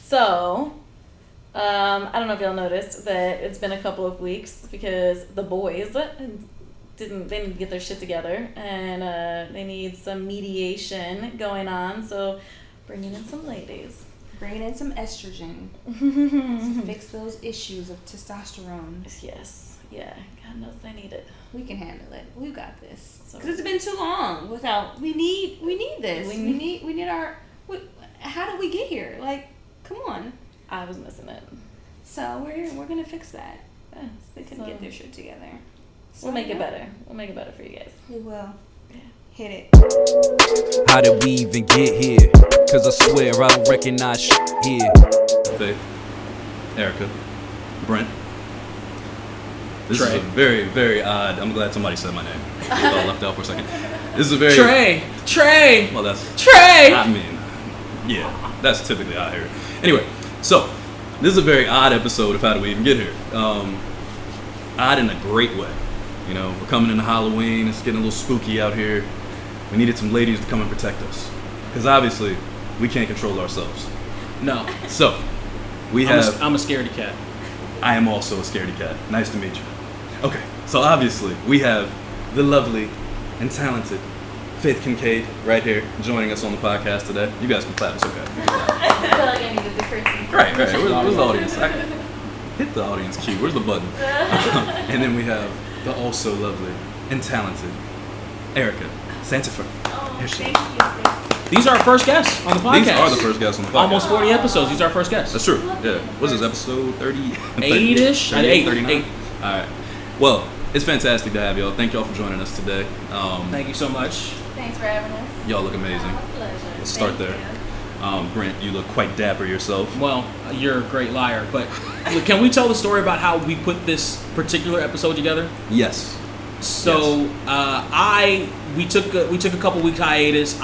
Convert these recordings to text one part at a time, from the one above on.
So, I don't know if y'all noticed that it's been a couple of weeks because the boys they need to get their shit together and they need some mediation going on. So, bringing in some ladies. Bringing in some estrogen to fix those issues of testosterone. Yes. Yeah. God knows they need it. We can handle it. We got this. So, Because it's been too long without. We need this. We need our. How did we get here? Like, come on. I was missing it. So we're gonna fix that. Yeah, They couldn't get their shit together. So, we'll make it better. We'll make it better for you guys. We will. Yeah. Hit it. How did we even get here? Cause I swear I don't recognize shit here. Faith, Erica, Brent. This Trey. is a very, very odd. I'm glad somebody said my name. I got left out for a second. This is a very. Trey. Well, that's. Trey. I mean, yeah, that's typically how I hear it. Anyway, so this is a very odd episode of How Did We Even Get Here? Odd in a great way. You know, we're coming into Halloween. It's getting a little spooky out here. We needed some ladies to come and protect us, because obviously we can't control ourselves. No. So we have. I'm a scaredy cat. I am also a scaredy cat. Nice to meet you. Okay, so obviously we have the lovely and talented Faith Kincaid right here joining us on the podcast today. You guys can clap, it's okay. I feel like I needed the curtsy. Right. Where's the audience? Hit the audience cue. Where's the button? And then we have the also lovely and talented Erica Santifer. Oh, she thank you. These are our first guests on the podcast. These are the first guests on the podcast. Almost 40 episodes. These are our first guests. That's true. Yeah. What is this, episode 30? 8-ish? 38, 8. 39? All right. Well, it's fantastic to have y'all. Thank y'all for joining us today. Thank you so much. Thanks for having us. Y'all look amazing. Pleasure. Let's start there. Brent, you look quite dapper yourself. Well, you're a great liar, but can we tell the story about how we put this particular episode together? Yes. So we took a couple weeks hiatus.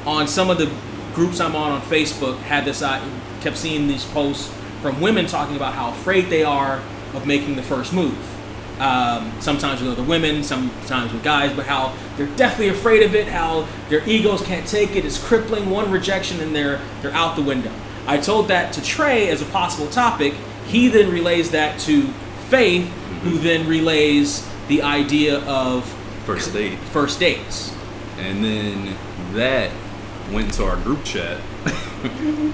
On some of the groups I'm on Facebook, I kept seeing these posts from women talking about how afraid they are of making the first move. Sometimes with other women, sometimes with guys, but how they're deathly afraid of it, how their egos can't take it, it's crippling, one rejection and they're out the window. I told that to Trey as a possible topic. He then relays that to Faith, who then relays the idea of First date. First dates. And then that went into our group chat.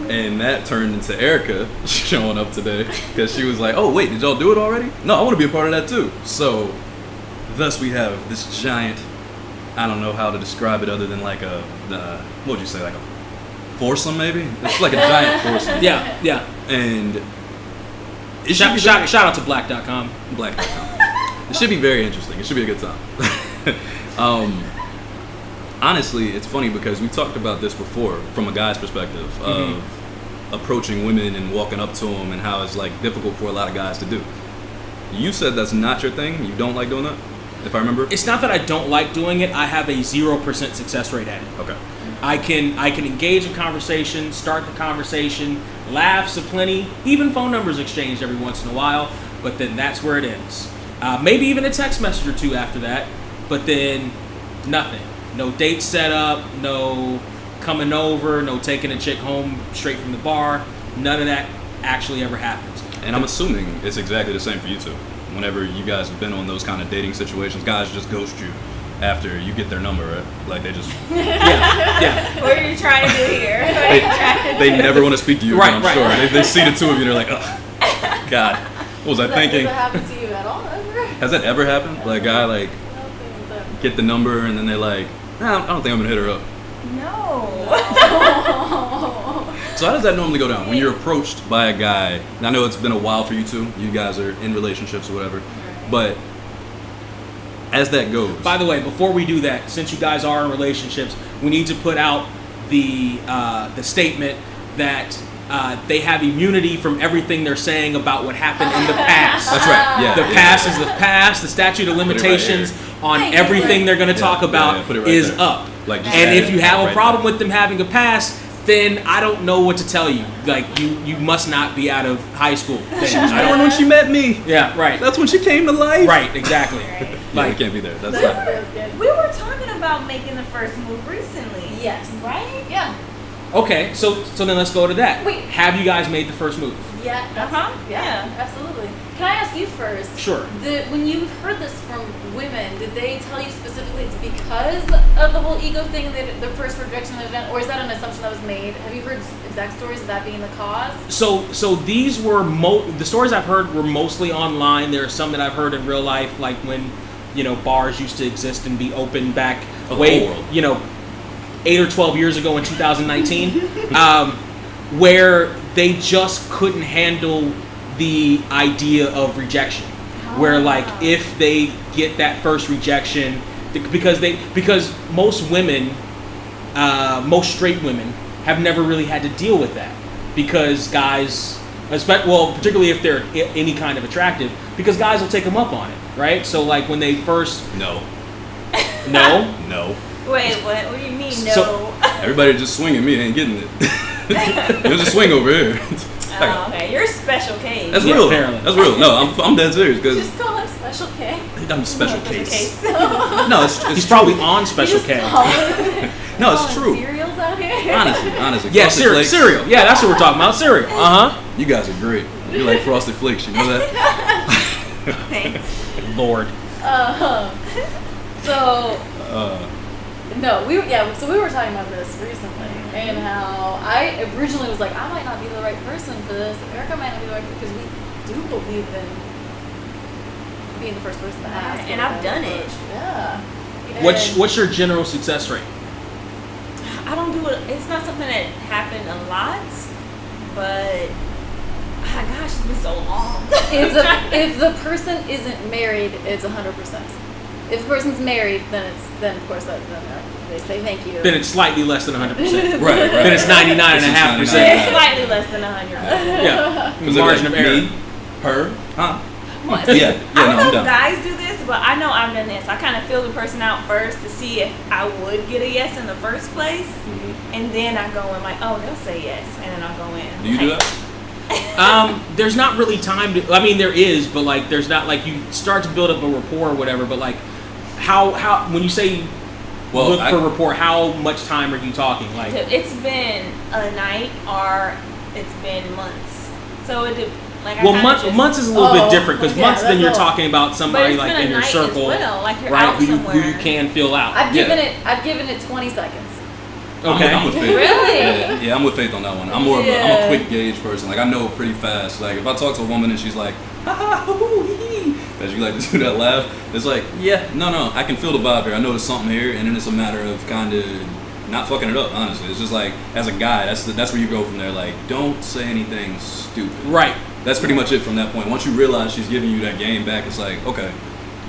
And that turned into Erica showing up today because she was like, oh, wait, did y'all do it already? No, I want to be a part of that too. So thus we have this giant, I don't know how to describe it other than like what would you say, like a foursome maybe? It's like a giant foursome. Yeah. And it Shout out to black.com. Black.com. It should be very interesting. It should be a good time. Honestly, it's funny because we talked about this before from a guy's perspective of approaching women and walking up to them and how it's like difficult for a lot of guys to do. You said that's not your thing? You don't like doing that? If I remember? It's not that I don't like doing it. I have a 0% success rate at it. Okay. I can engage in conversation, start the conversation, laughs aplenty, even phone numbers exchanged every once in a while, but then that's where it ends. Maybe even a text message or two after that, but then nothing. No date set up, no coming over, no taking a chick home straight from the bar. None of that actually ever happens. And I'm assuming it's exactly the same for you two. Whenever you guys have been on those kind of dating situations, guys just ghost you after you get their number, right? Like they just... Yeah. What are you trying to do here? They never want to speak to you, Right, I'm right. sure. They see the two of you and they're like, oh, God. What was I thinking? Does that happen to you at all ever? Has that ever happened? Like a guy like get the number and then they're like, nah, I don't think I'm gonna hit her up. No. So how does that normally go down when you're approached by a guy? And I know it's been a while for you two. You guys are in relationships or whatever, but as that goes. By the way, before we do that, since you guys are in relationships, we need to put out the statement that they have immunity from everything they're saying about what happened in the past. That's right. Yeah. The past is the past. The statute of limitations on everything they're going to talk about put it right is there. up. Like, just and add if it you have a right problem there. with them having a past, then I don't know what to tell you. Like you must not be out of high school. She was born when she met me. Yeah, right. That's when she came to life. Right, exactly. Yeah, Like, we can't be there. That's That feels good. We were talking about making the first move recently. Yes. Right? Yeah. Okay, so then let's go to that. Wait. Have you guys made the first move? Yeah. Yeah. Absolutely. Can I ask you first? Sure. When you've heard this from women, did they tell you specifically it's because of the whole ego thing, the first rejection event, or is that an assumption that was made? Have you heard exact stories of that being the cause? So these were the stories I've heard were mostly online. There are some that I've heard in real life, like when bars used to exist and be open back way 8 or 12 years ago in 2019, where they just couldn't handle the idea of rejection. Where like if they get that first rejection, because most women, most straight women have never really had to deal with that, because guys, particularly if they're any kind of attractive, because guys will take them up on it, right? So like when they first No. Wait, what do you mean? No. So- Everybody just swinging me ain't getting it. You'll just swing over here. Oh, okay, you're a special case. That's Yeah, real. apparently. That's real. No, I'm dead serious because Just call him Special K. I'm a special case. Case. No, it's he's true. probably on Special K. No, it's true. Cereals out here. Honestly. Yeah, Frosted Flakes. cereal. Yeah, that's what we're talking about. Cereal. You guys are great. You're like Frosted Flakes. You know that? Thanks. Lord. So we were talking about this recently, and how I originally was like, I might not be the right person for this. Erica might not be the right person, because we do believe in being the first person to ask. And I've done it. Yeah. What's your general success rate? I don't do it. It's not something that happened a lot, but gosh, it's been so long. if the person isn't married, it's 100%. If the person's married, then of course they say thank you. Then it's slightly less than 100%. Right. Then it's 99.5%. It's slightly less than 100%. Yeah. Was it Margin like of error. me, her, huh? Well, Yeah, I no, don't I'm know if done. guys do this, but I know I've done this. I kind of feel the person out first to see if I would get a yes in the first place, and then I go in like, oh, they'll say yes, and then I'll go in. Do you do that? There's not really time to. I mean, there is, but like, there's not like you start to build up a rapport or whatever. But like, how when you say look for rapport, how much time are you talking? Like, It's been a night or it's been months. So it like months is a little bit different, because months then you're that's talking about somebody But it's like been in a your night circle, as well, like you're right? out Who somewhere. you can feel out. I've given it 20 seconds. Okay. I'm with Faith. Really? Yeah, I'm with Faith on that one. I'm more of I'm a quick gauge person. Like, I know pretty fast. Like, if I talk to a woman and she's like, ha ha, hoo, hee, hee, as you like to do that laugh, it's like, yeah, no, I can feel the vibe here. I know there's something here, and then it's a matter of kind of not fucking it up, honestly. It's just like, as a guy, that's where you go from there. Like, don't say anything stupid. Right. That's pretty much it from that point. Once you realize she's giving you that game back, it's like, okay,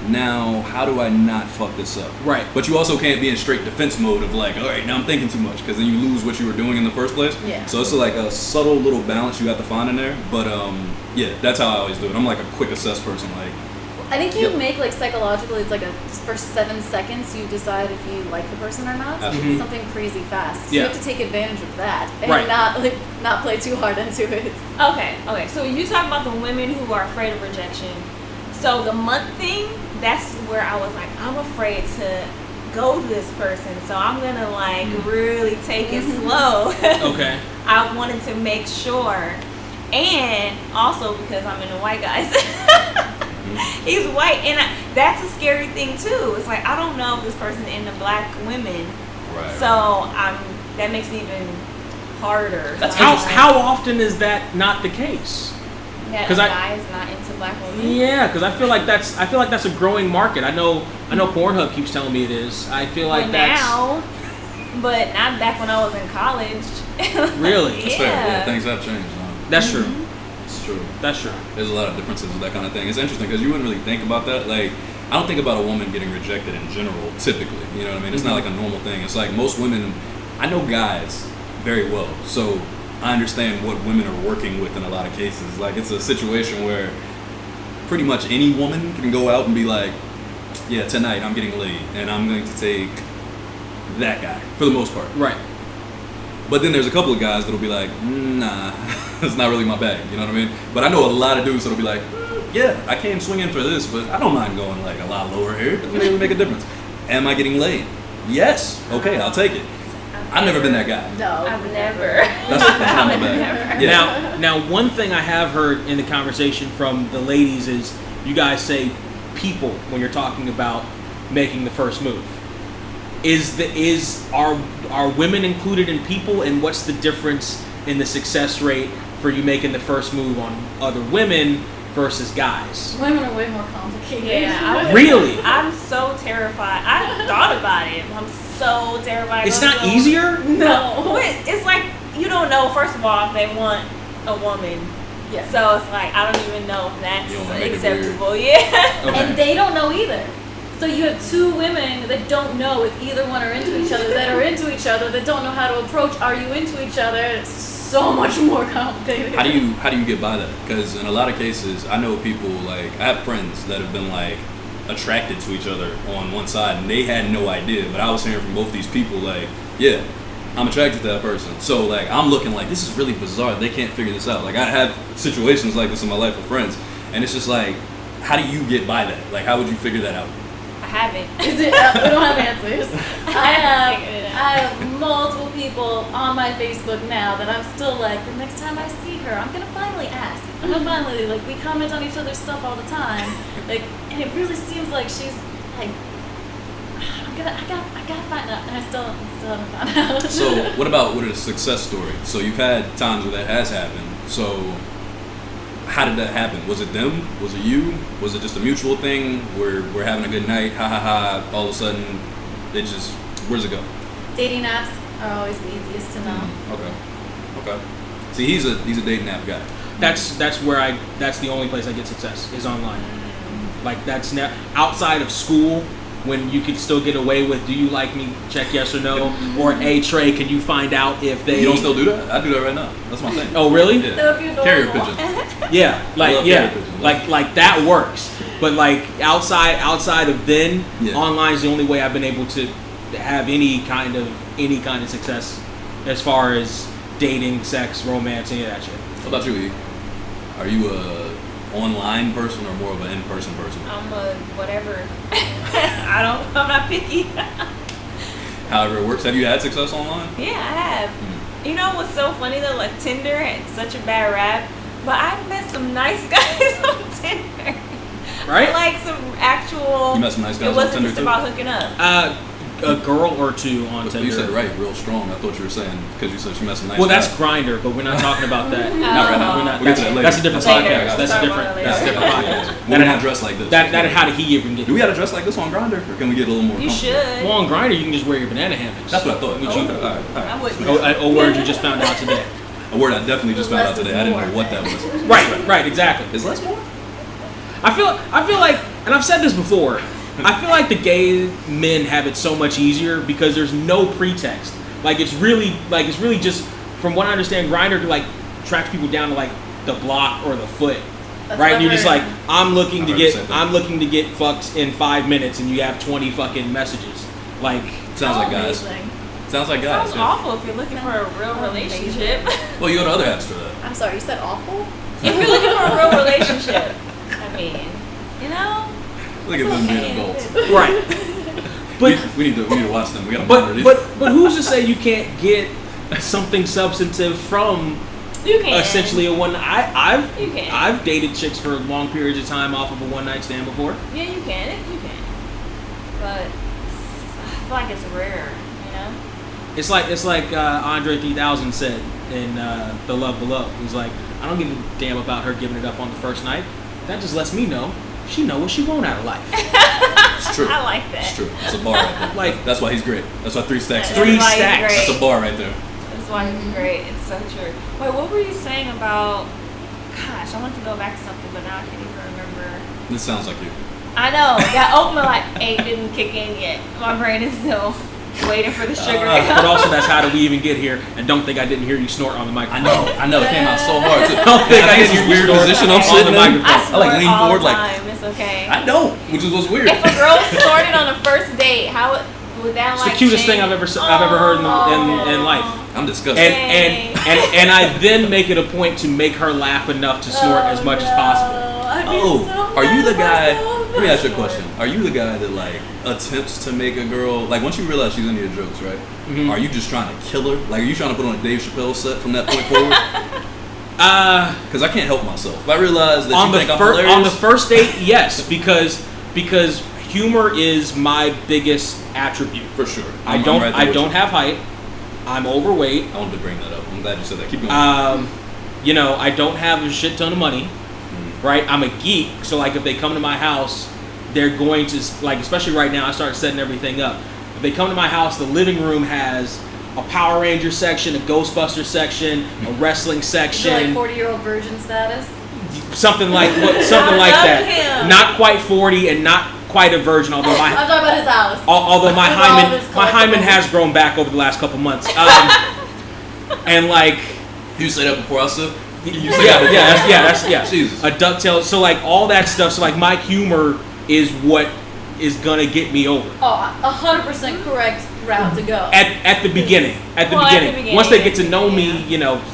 now how do I not fuck this up? Right. But you also can't be in straight defense mode of like, all right, now I'm thinking too much, because then you lose what you were doing in the first place. Yeah. So it's like a subtle little balance you have to find in there. But yeah, that's how I always do it. I'm like a quick assess person. Like, I think you make like psychologically, it's like for 7 seconds you decide if you like the person or not. So it's something crazy fast. So you Yeah. have to take advantage of that and Right. not play too hard into it. Okay. So you talk about the women who are afraid of rejection. So the month thing, that's where I was like, I'm afraid to go to this person, so I'm gonna like really take it slow. Okay. I wanted to make sure, and also because I'm into white guys. He's white, and that's a scary thing too. It's like I don't know if this person's into black women, right. so that makes it even harder. So How often is that not the case? that 'cause a I- guy is not into black women. Yeah, because I feel like that's a growing market. I know Pornhub keeps telling me it is. I feel like But not back when I was in college. Really? That's fair. Yeah, Yeah. things have changed. that's true. It's true. That's true. There's a lot of differences with that kind of thing. It's interesting because you wouldn't really think about that. Like, I don't think about a woman getting rejected in general, typically. You know what I mean? It's not like a normal thing. It's like most women, I know guys very well, so I understand what women are working with in a lot of cases. Like, it's a situation where pretty much any woman can go out and be like, yeah, tonight I'm getting laid, and I'm going to take that guy, for the most part. Right. But then there's a couple of guys that'll be like, nah, it's not really my bag, you know what I mean? But I know a lot of dudes that'll be like, yeah, I came swing in for this, but I don't mind going like a lot lower here. It doesn't really make a difference. Am I getting laid? Yes. Okay, I'll take it. I've never been that guy. No, I've never. That's not my bad. Yeah. Now, one thing I have heard in the conversation from the ladies is you guys say people when you're talking about making the first move. Are women included in people, and what's the difference in the success rate for you making the first move on other women versus guys? Women are way more complicated. Yeah, Really? I'm so terrified. I thought about it. I'm so terrified. It's not easier? No. It's like you don't know. First of all, if they want a woman. Yeah. So it's like I don't even know if that's You don't wanna make it acceptable. Yeah. Okay. And they don't know either. So you have two women that don't know if either one are into each other, that are into each other, that don't know how to approach. Are you into each other? It's so much more complicated. How do you get by that? Because in a lot of cases, I know people like I have friends that have been like attracted to each other on one side, and they had no idea. But I was hearing from both these people like, yeah, I'm attracted to that person. So like I'm looking like this is really bizarre. They can't figure this out. Like I have situations like this in my life with friends, and it's just like, how do you get by that? Like how would you figure that out? I haven't. Is it? We don't have answers. I have multiple people on my Facebook now that I'm still like, the next time I see her, I'm gonna finally ask. I'm gonna finally like we comment on each other's stuff all the time, like, and it really seems like she's like, I gotta find out, and I still haven't found out. So what about a success story? So you've had times where that has happened. So how did that happen? Was it them? Was it you? Was it just a mutual thing where we're having a good night, ha ha ha, all of a sudden it just, where's it go? Dating apps are always the easiest to know. Okay. See, he's a dating app guy. That's the only place I get success is online. Like that's outside of school when you could still get away with, do you like me? Check yes or no. Or, hey, Trey, can you find out if they... You don't still do that? I do that right now. That's my thing. Oh, really? Yeah. That would be Carrier adorable. pigeon. Yeah, like carrier pigeon. like that works. But like outside of then, Yeah. online is the only way I've been able to have any kind of success as far as dating, sex, romance, any of that shit. What about you, E? Are you a online person or more of an in-person person? I'm a whatever. I'm not picky. However it works. Have you had success online? Yeah, I have. You know what's so funny though? Like Tinder had such a bad rap, but I met some nice guys on Tinder. Right? Like some actual. You met some nice guys It on wasn't Tinder just too? about hooking up. A girl or two on Tinder. You said right, real strong. I thought you were saying because you said you met some nice Well, guys. that's Grindr, but we're not talking about that. Not right now. We're not, We'll get to that later. that's a different Later. podcast. That's a Sorry, different. later. That's a different Yeah. podcast. We're not dressed like this. How did he even get? Do we gotta dress like this on Grindr, or can we get a little more? You comfortable? should. Well, on Grindr, you can just wear your banana hammocks. That's what I thought. Which Okay, you- all right. I wouldn't. A word you just found out today. A word I definitely just found out Less is today. I didn't more. know what that was. Right, exactly. Is less more? I feel like, and I've said this before, I feel like the gay men have it so much easier because there's no pretext. Like it's really just, from what I understand, Grindr like tracks people down to like the block or the foot, That's right? what And you're I've just heard. like, I'm looking I've to get fucked in 5 minutes, and you have 20 fucking messages. Like, Sounds like guys. Amazing. Sounds like guys. Sounds yeah. awful if you're looking for a real relationship. Well, you go to other apps for that. I'm sorry, you said awful? If you're looking for a real relationship, I mean, you know. Look at them being adults. right. But we need to watch them. We gotta monitor but these. but who's to say you can't get something substantive from You can. essentially a one? You can. I've dated chicks for long periods of time off of a one night stand before. Yeah, you can. You can. But I feel like it's rare, you know? It's like Andre 3000 said in The Love Below. He's like, I don't give a damn about her giving it up on the first night. That just lets me know she know what she want out of life. It's true. I like that. It's true. It's a bar right there. Like- that's why he's great. That's why 3 stacks. is Three great. That's why he's stacks. great. That's a bar right there. That's why he's great. It's so true. Wait, what were you saying about? Gosh, I want to go back to something, but now I can't even remember. This sounds like you. I know that oatmeal ain't didn't kick in yet. My brain is still waiting for the sugar. But also, that's how did we even get here? And don't think I didn't hear you snort on the I microphone. know. It came out so hard. Too. Don't think I it's didn't this weird snort position I'm on sitting the in. microphone. I like snort lean all forward the like- time. It's okay. I know, which is what's weird. If a girl snorted on a first date, how Would that It's like the cutest thing change- I've ever heard in life. I'm disgusted. And I then make it a point to make her laugh enough to snort as much as possible. Are you the guy? Let me ask you a question. Are you the guy that like attempts to make a girl like once you realize she's into your jokes, right? Mm-hmm. Are you just trying to kill her? Like, are you trying to put on a Dave Chappelle set from that point forward? Because I can't help myself. If I realize that you think I'm hilarious on the first date, yes, because humor is my biggest attribute. for sure. I I'm don't right there with you. have height. I'm overweight. I wanted to bring that up. I'm glad you said that. Keep going. I don't have a shit ton of money. Right? I'm a geek, so like if they come to my house, they're going to like, especially right now, I started setting everything up. If they come to my house, the living room has a Power Ranger section, a Ghostbuster section, a wrestling section, Like 40-year-old virgin status. something like that. him. Not quite 40 and not quite a virgin, although I'm talking about his house. although my With all of his hymen collectibles. has grown back over the last couple months. And like. You say that before I said? Yeah. Jesus. A ducktail. So like all that stuff. So like my humor is what is gonna get me over. 100% correct route to go. At the beginning. At the beginning. Once they get to know me,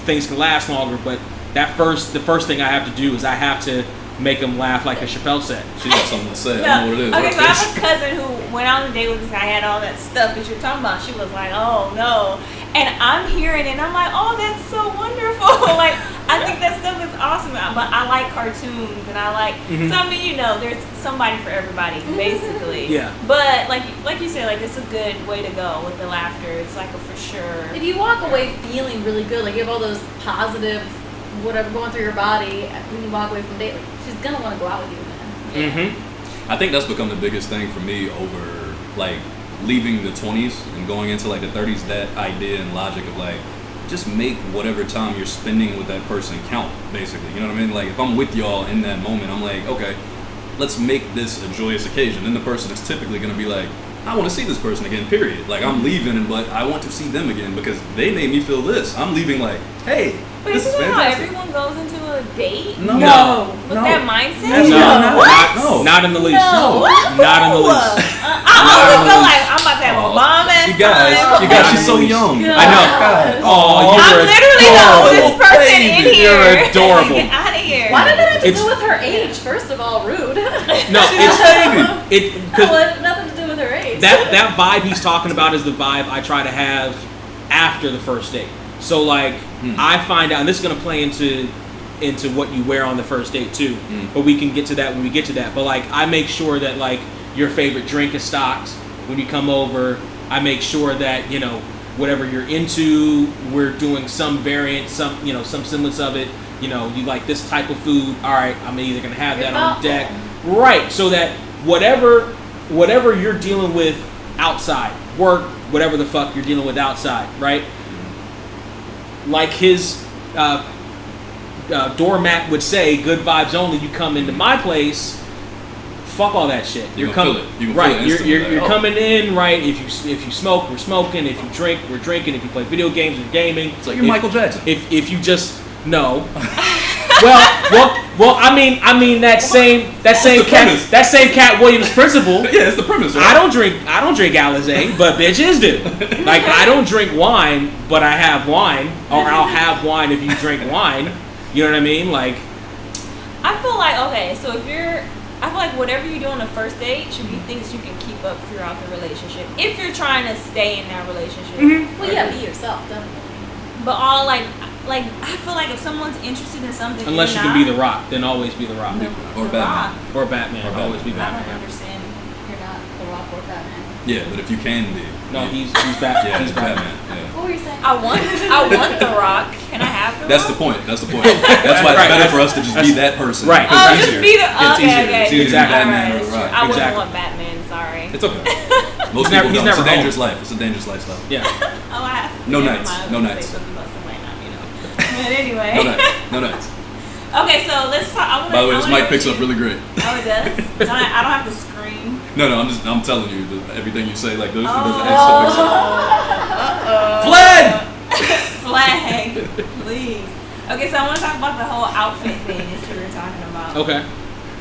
things can last longer. But the first thing I have to do is I have to make them laugh like a Chappelle set. She got something to say. I don't know what it is. Okay, so I have a cousin who went on a date with this guy, had all that stuff that you're talking about. She was like, oh no. And I'm hearing it and I'm like, oh, that's so wonderful. Like, I think that stuff is awesome. But I like cartoons and I like, so I mean, there's somebody for everybody, basically. Yeah. But like you said, like it's a good way to go with the laughter. It's like a for sure. If you walk away feeling really good, like you have all those positive whatever going through your body when you walk away from date, like, she's gonna want to go out with you, man. I think that's become the biggest thing for me over like leaving the 20s and going into like the 30s. That idea and logic of like just make whatever time you're spending with that person count, basically. You know what I mean? Like if I'm with y'all in that moment, I'm like, okay, let's make this a joyous occasion. Then the person is typically gonna be like, I want to see this person again, period. Like I'm leaving, but I want to see them again because they made me feel this. I'm leaving like, hey, But this is isn't that how fantastic. everyone goes into a date? No. With that mindset? No. Not in the least. No. Not in the least. I always feel like I'm about to have a bomb ass You guys, she's so young. I know. Oh, I'm you're literally the oldest person in baby. here. You're adorable. Get out of here. Why did that have to It's- do with her age? First of all, rude. No, it That because had nothing to do with her age. that vibe he's talking about is the vibe I try to have after the first date. So like I find out, and this is gonna play into what you wear on the first date too. But we can get to that when we get to that. But like I make sure that like your favorite drink is stocked when you come over. I make sure that whatever you're into, we're doing some variant, some semblance of it. You like this type of food. All right, I'm either gonna have that on deck, right? So that whatever you're dealing with outside, work, whatever the fuck you're dealing with outside, right? Like his doormat would say, "Good vibes only." You come into my place, fuck all that shit. You You're can coming feel it. You can right. feel it You're instantly, like, coming in right. If you smoke, we're smoking. If you drink, we're drinking. If you play video games, we're gaming. It's like you're Michael Jackson. If you just no. well. I mean that same Cat Williams principle. Yeah, it's the premise, right? I don't drink Alizé, but bitches do. Like I don't drink wine, but I have wine, or I'll have wine if you drink wine. You know what I mean? Like I feel like I feel like whatever you do on the first date should be things you can keep up throughout the relationship. If you're trying to stay in that relationship. Well, yeah, be yourself, definitely. But all like I feel like if someone's interested in something, unless you can be the Rock, then always be the Rock. Or Batman. Or Batman. Or Always be I don't Batman. understand. You're not the Rock or Batman. Yeah, but if you can be. No, he's Batman. Yeah, he's Batman. Yeah. What were you saying? I want the Rock. Can I have the That's Rock? the point. That's why it's better for us to just be that person. Right. Because Oh, it's just easier. be the It's easier. okay. It's easier to be Exactly. Batman Alright, or that's Rock. true. I wouldn't Exactly. want Batman. Sorry. It's okay. Most never- people he's don't. It's a never dangerous home. life. It's a dangerous lifestyle. Yeah. Oh, I have to No never nights. mind. I was No gonna nights. Say something about somebody not, But anyway. No nights. No nights. Okay, so let's talk. By the way, this mic picks up really great. Oh, it does. I don't have to scream. No, I'm telling you, everything you say, like those, Oh. those extra picks up. Flag! Flag, please. Okay, so I want to talk about the whole outfit thing that you were talking about. Okay.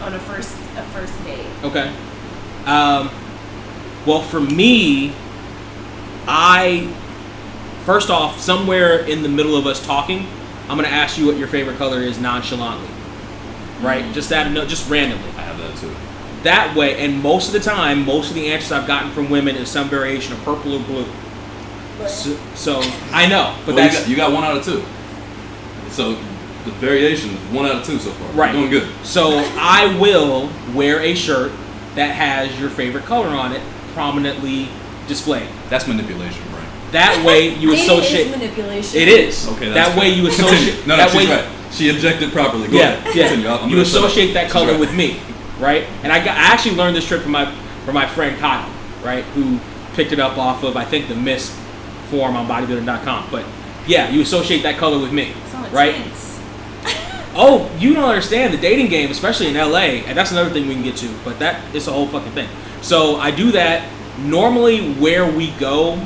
On a first date. Okay. Well, for me, First off, somewhere in the middle of us talking, I'm gonna ask you what your favorite color is nonchalantly, right? Just randomly. I have that too. That way, and most of the time, most of the answers I've gotten from women is some variation of purple or blue. So I know, but Well, that's you got 1 out of 2. So the variation is 1 out of 2 so far. right. You're doing good. So I will wear a shirt that has your favorite color on it prominently displayed. That's manipulation, right? That way you Dating associate. is manipulation. It is. Okay, that that's way fine. you associate. No, that she's way, right. She objected properly. Go Yeah, ahead. yeah. Continue. I'm You gonna shut up. associate that She's color right. with me, right? And I actually learned this trick from my friend Kyle, right? Who picked it up off of I think the Mist forum on bodybuilding.com. But yeah, you associate that color with me, So right? intense. Oh, you don't understand the dating game, especially in LA, and that's another thing we can get to. But that is a whole fucking thing. So I do that. Normally, where we go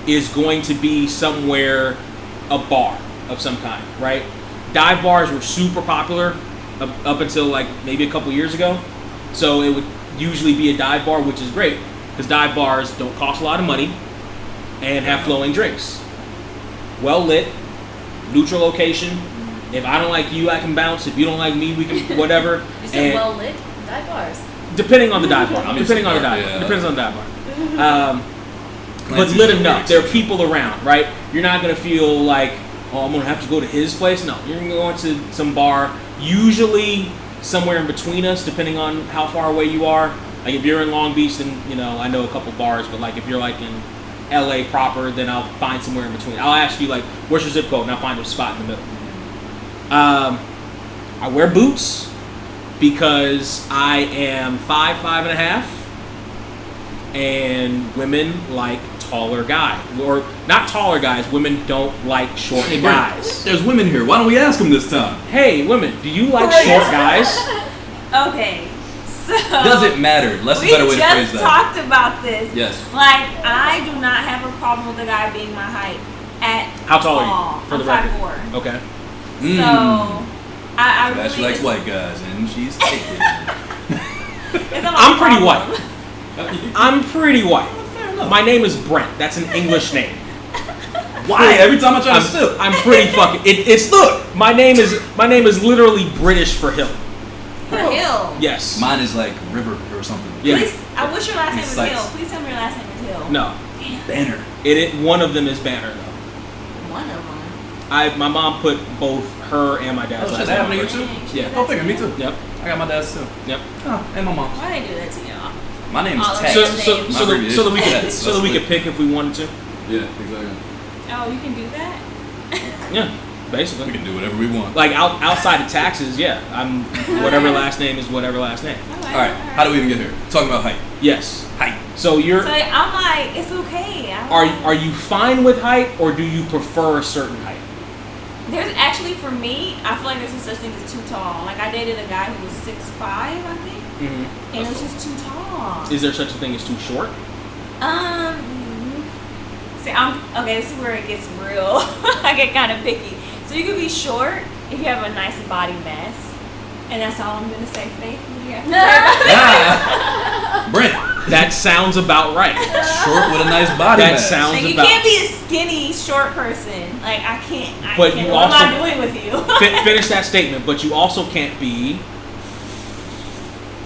is going to be somewhere, a bar of some kind, right? Dive bars were super popular up until like maybe a couple years ago. So it would usually be a dive bar, which is great because dive bars don't cost a lot of money and have flowing drinks. Well lit, neutral location. If I don't like you, I can bounce. If you don't like me, we can whatever. You said And well lit dive bars. depending on the dive bar. I mean, Depending on the dive yeah. bar. Depends on the dive bar. But Clancy's lit a enough. big There are exception. people around, right? You're not gonna feel like, oh, I'm gonna have to go to his place. No, you're gonna go into some bar, usually somewhere in between us, depending on how far away you are. Like if you're in Long Beach, then I know a couple bars. But like if you're like in LA proper, then I'll find somewhere in between. I'll ask you like, where's your zip code, and I'll find a spot in the middle. I wear boots because I am 5'5.5", and women like taller guys, or not taller guys. Women don't like short Hey, guys. There's women here. Why don't we ask them this time? Hey, women, do you like short guys? Okay, so Does it matter? Less is a better way to phrase just that. talked about this. Yes. Like, I do not have a problem with a guy being my height at How tall are all. you? For the I'm record. 5'4". Okay. So I That she really likes white guys, and she's taken. it's not my I'm pretty problem. white. I'm pretty white. Fair enough. My name is Brent. That's an English name. Why? Every time I try to sip. I'm pretty fucking. It's look. My name is literally British for hill. For Hill. Yes. Mine is like River or something. Yeah. Please, I wish your last name was Sykes. Hill. Please tell me your last name is Hill. No. Banner. One of them is Banner though. One of them. My mom put both her and my dad's Oh, shit, last that name happened to you first. too? Yeah. Go figure, me too. Yep. I got my dad's too. Yep. Oh, and my mom's. Why they do that to y'all? My name is All of Tex. So, Text. so, names. so, the, so that we could That's so that we lit. could pick if we wanted to. Yeah, exactly. Oh, you can do that? Yeah, We basically. can do whatever we want. Like outside of taxes, yeah. I'm whatever last name is whatever last name. All right, how do we even get here? Talking about height. Yes. Height. So you're So I'm like, it's okay. are you fine with height or do you prefer a certain height? There's actually, for me, I feel like there's no such thing as too tall. Like, I dated a guy who was 6'5", I think, Mm-hmm. and it was just too tall. Is there such a thing as too short? See, okay, this is where it gets real. I get kind of picky. So you can be short if you have a nice body mass, and that's all I'm gonna say. Faith, what do you have to say about that? Brent, That sounds about right. short with a nice body That mass. sounds Like, you about. can't be a skinny short person. Like, I can't. But you what am I also- doing with you? Finish that statement, but you also can't be.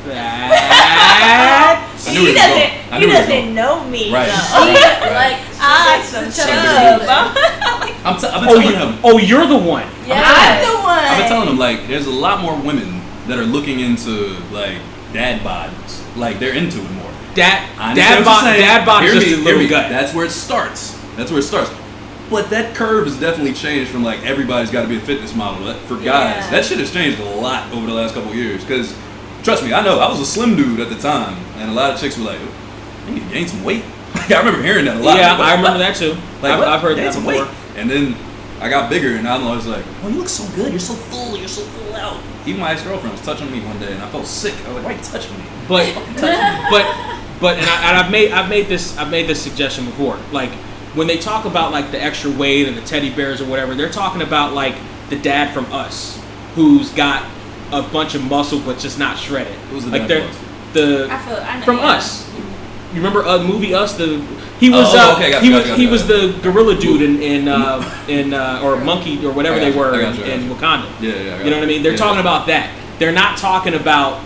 That. I knew where he was going. I He knew where he was doesn't going. know me. Right. Though. Right. I like some Some chub. chub. I've been Oh, telling him. you're the one. Yes. I'm the one. I've been telling him like there's a lot more women that are looking into like dad bods. Like they're into it more. Dad I understand what you're saying. dad bod is Hear just me, a hear little me. gut. That's where it starts. That's where it starts. But that curve has definitely changed from like everybody's got to be a fitness model. For guys, Yeah. that shit has changed a lot over the last couple of years. Because trust me, I know I was a slim dude at the time, and a lot of chicks were like, "I need to gain some weight." Like, I remember hearing that a lot. Yeah, Like, I remember that too. Like, I've heard gain that some before. weight. And then I got bigger, and I was like, "Oh, you look so good. You're so full. You're so full out." Even my ex-girlfriend was touching me one day, and I felt sick. I was like, "Why are you touching me?" But I've made this suggestion before. Like when they talk about like the extra weight and the teddy bears or whatever, they're talking about like the dad from Us, who's got a bunch of muscle but just not shredded. Who's the like dad they're from Us? the I know, from yeah. Us. You remember movie Us? He was he was the gorilla dude in or monkey or whatever they were in Wakanda. Yeah. You know what I mean? They're talking about that. They're not talking about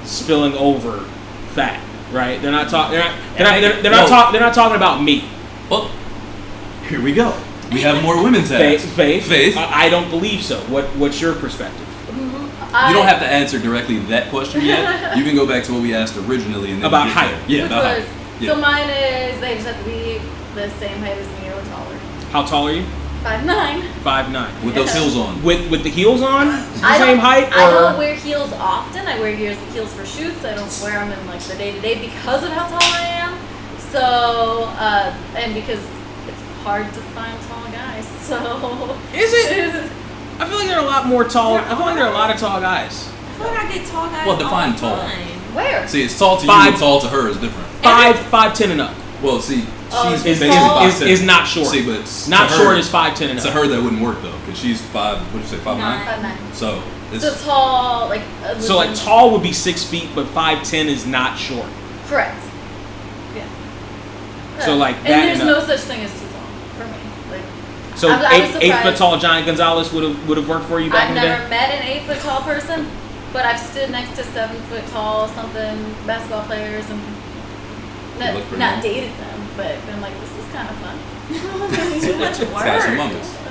spilling over fat, right? They're not talking. They're not talking about me. Well, here we go. We have more women's hats. Faith. I don't believe so. What's your perspective? You don't have to answer directly that question yet. You can go back to what we asked originally and then about height. Yeah, about height. So mine is they just have to be the same height as me or taller. How tall are you? 5'9". 5'9". With those heels on. With the heels on? The same height? I don't wear heels often. I wear heels for shoots. I don't wear them in like the day to day because of how tall I am. So and because it's hard to find tall guys. So is it? I feel like there are a lot more tall. I feel like there are a lot of tall guys. I feel like I get tall guys. Well, define all the tall. time. Where? See, it's tall to you and tall to her is different. 5'10" and up. Well, see, she's is not short. See, but not short is 5'10" and up. To her, that wouldn't work though, because she's 5. What did you say, 5'9"? 5'9". So it's so tall, like. So like tall would be 6 feet, but 5'10" is not short. Correct. Yeah. So like that. And there's no such thing as too tall for me. Like. So I was 8 foot tall Giant Gonzalez would have worked for you back in the day. I've never met an 8 foot tall person, but I've stood next to 7 foot tall basketball players and not dated them, but been like, this is kind of fun. It's too much work.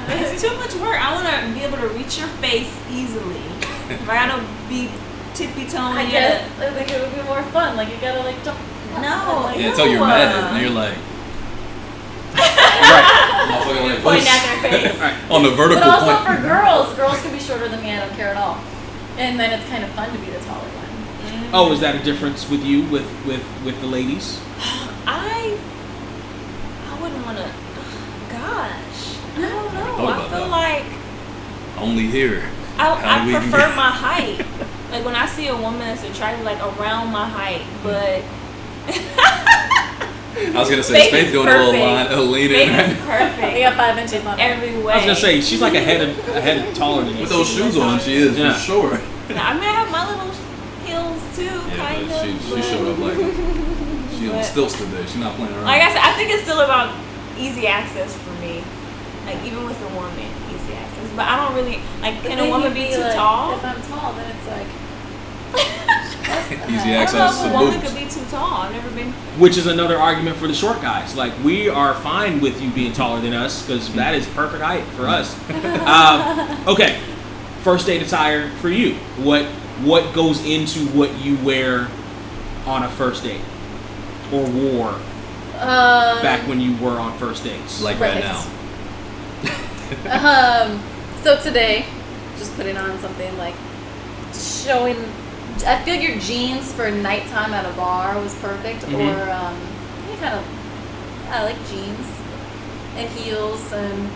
It's too much work. I want to be able to reach your face easily. If I gotta be tippy-toeing. I guess I think it would be more fun. Like you gotta like jump. No. Like, yeah, until you're mad and you're like. Right. Pointing at their face. Right. On the vertical but also point. for girls can be shorter than me. I don't care at all. And then it's kind of fun to be the taller one. Oh, is that a difference with you with the ladies? I wouldn't want to. Gosh, I don't know. I feel that. like Only here. I prefer my height. Like when I see a woman that's attractive, like around my height, but. I was gonna say, Faith doing a little lean in. Faith is perfect. We got 5 inches on every way. I was gonna say she's like a head taller than you. With those shoes on, she is for sure. Yeah, I mean, I have my little heels too, kind of. She showed up like she on stilts today. She's not playing around. Like I said, I think it's still about easy access for me. Like even with a woman, easy access. But I don't really like. Can a woman be too tall? If I'm tall, then it's like. Easy I access don't know if to a woman boobs. could be too tall. I've never been. Which is another argument for the short guys. Like we are fine with you being taller than us because that is perfect height for us. Okay, first date attire for you. What goes into what you wear on a first date or wore back when you were on first dates? Like right now. So today, just putting on something like showing. I feel your jeans for nighttime at a bar was perfect, or any kind of. I like jeans and heels and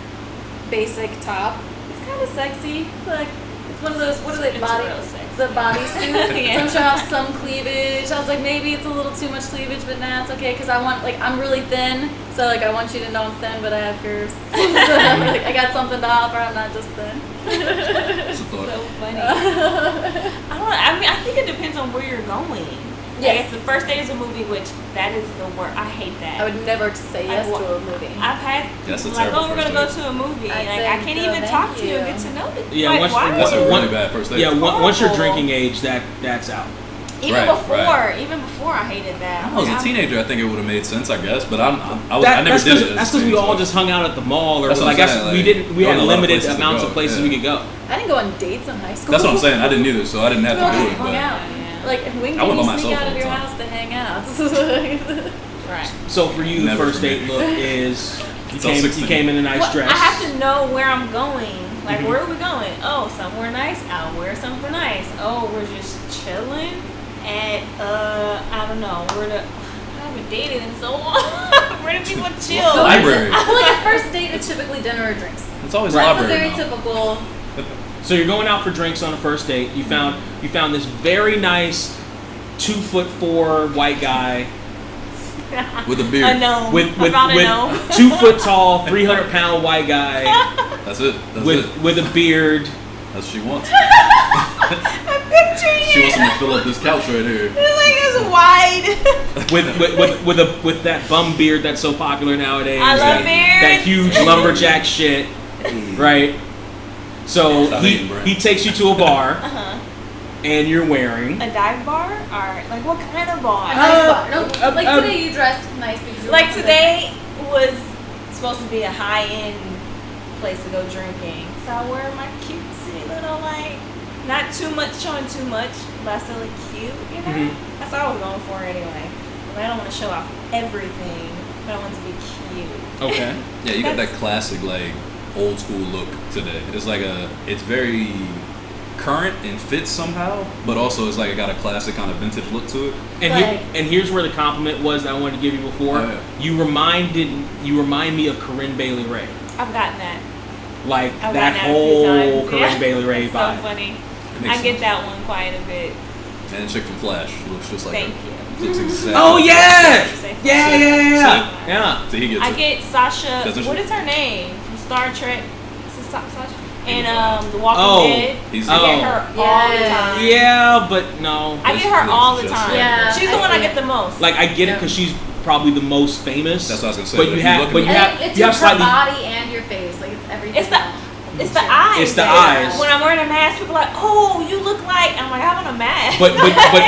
basic top. It's kind of sexy. Like it's one of those. What are they? The bodysuit. Yeah. I'm sure I have some cleavage. I was like, maybe it's a little too much cleavage, but nah, it's okay because I want I'm really thin, so like I want you to know I'm thin, but I have curves. So like, I got something to offer. I'm not just thin. So funny. I don't know. I mean, I think it depends on where you're going. Yes. Like if the first date is a movie, which that is the worst. I hate that. I would never say yes to a movie. I've had That's a like, terrible we're gonna first go to a movie. I'd Like say, I can't even talk to you and get to know it. Yeah, like, That's a really bad first date. Yeah, once you're horrible. drinking age, that's out. Even Right. before I hated that. I don't know, as a teenager, I think it would have made sense, I guess, but I never That's did it. That's because we all just hung out at the mall, or That's what I I'm guess saying, we like, had going to a lot of limited places to amounts go, of places yeah. we could go. I didn't go on dates in high school. That's what I'm saying. I didn't either, so I didn't have We all to do just it. hung But out. Like, when I went can by you myself sneak out all of the your time. house to hang out? Right. So for you, the Never first for me. date look is you Until 16. came in a nice Well, dress. I have to know where I'm going. Like, where are we going? Oh, somewhere nice. I'll wear something nice. Oh, we're just chilling at I don't know. I haven't dated in so long. Where do people chill? Library. I feel like a first date is typically dinner or drinks. It's always That's a library very now. typical. So you're going out for drinks on a first date. You found this very nice 2'4" white guy With a beard. A gnome. with I found a gnome. 2 foot tall, 300-pound white guy That's it. with a beard That's what she wants. I'm picturing She it. wants him to fill up this couch right here. It's like it's wide. with that bum beard that's so popular nowadays. I love that beards. huge lumberjack shit, right? So Stop hating, Brent. he takes you to a bar, Uh-huh. and you're wearing. A dive bar? Or like what kind of bar? A nice bar. No, like today you dressed nice because you Like today was supposed to be a high-end place to go drinking. So I wear my cutesy little like, not too much, showing too much, but I still look cute, you know? Mhm. That's what I was going for anyway. But I don't want to show off everything, but I want to be cute. Okay. Yeah, you got that classic like old school look today. It's like it's very current and fits somehow, but also it's like it got a classic kind of vintage look to it. And here's where the compliment was that I wanted to give you before. Oh, yeah. You remind me of Corinne Bailey Rae. I've gotten that. Like I've that gotten that a few whole times. Corinne Yeah. Bailey Rae It's vibe. so funny. It makes I get sense. that one quite a bit. And the chick from Flash looks just like Thank her. you. Looks exactly Oh like yeah! Say Yeah, Flash. yeah, yeah, yeah. See? Yeah. her. So he gets I it. get Sasha. Doesn't she? What is her name from Star Trek? Is it Sasha? And The Oh, Walking Dead. he's I get oh. her all the Yeah. time. Yeah, but no. I get her all the Just time. like Yeah. She's the I one I see. get the most. Like I get it because she's probably the most famous. That's what I was gonna say, But but you if you have, look but at you it- have, it's you have her slightly. body and your face. Like it's everything. It's the eyes. It's the that- eyes. When I'm wearing a mask, people are like, "Oh, you look like." I'm like, "I'm on a mask." But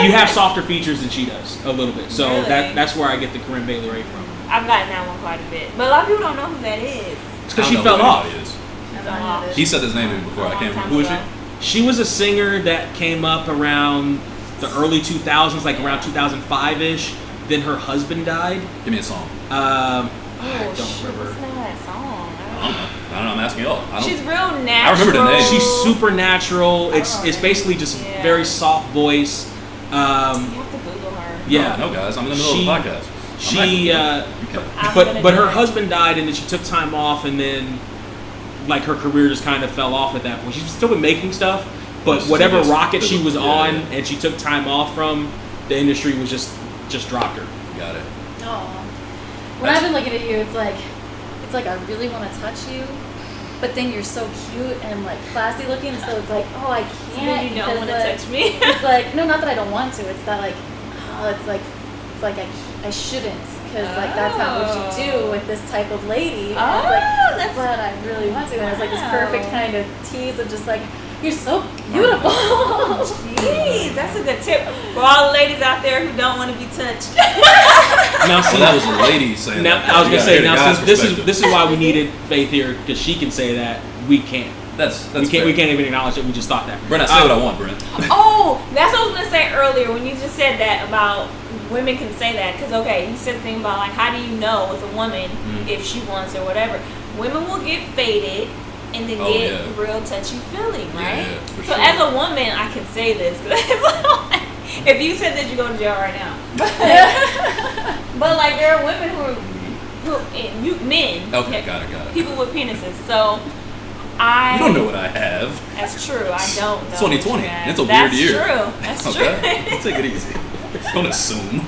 you have softer features than she does a little bit. So Really? that's where I get the Corinne Bailey Rae from. I've gotten that one quite a bit, but a lot of people don't know who that is. It's I because she don't know fell who off. anybody is. I don't know this. He said his name to me before. I can't remember. Who is she? She was a singer that came up around the early 2000s, like around 2005-ish. Then her husband died. Give me a song. I Oh, don't shit, remember. what's the name of that song? I don't know. I'm asking y'all. I don't. She's real natural. remember the name. She's supernatural. It's Oh, basically just yeah. very soft voice. You have to Google her. Yeah. No, guys. I'm in the middle She- of the podcast. She, okay. I'm gonna but do her it. husband died, and then she took time off, and then like her career just kind of fell off at that point. She's still been making stuff, but She whatever just- rocket she was yeah, on, yeah. and she took time off from, the industry was just dropped her. Got it. Aw. When I've been looking at you, it's like I really want to touch you, but then you're so cute and like classy looking, so it's like, oh, I can't. You don't because, want to like, touch me. It's like, no, not that I don't want to. It's that like, oh, it's like I shouldn't, because like that's not what you do with this type of lady. And I was Oh, like, but I really want to. And it was like this Wow. perfect kind of tease of just like, you're so beautiful. Jeez, that's a good tip for all the ladies out there who don't want to be touched. Now, So see, that was a lady saying now that. I was You gonna gotta say hear the now guy's since this perspective. is why we needed Faith here, because she can say that, we can't. That's We fair. can't even acknowledge it. We just thought that. Brent, I say what I want, Brent. Oh, that's what I was gonna say earlier when you just said that about women can say that. Because okay, you said the thing about like how do you know with a woman if she wants or whatever. Women will get faded and then Oh, get yeah. real touchy feely, right? Yeah, for so sure. as a woman, I can say this. If you said that, you go to jail right now. But like there are women who men. Okay, got it. People with penises. So I. You don't know what I have. That's true. I don't know. 2020. what you have. It's a weird That's year. True. That's Okay, true. take it easy. Don't assume.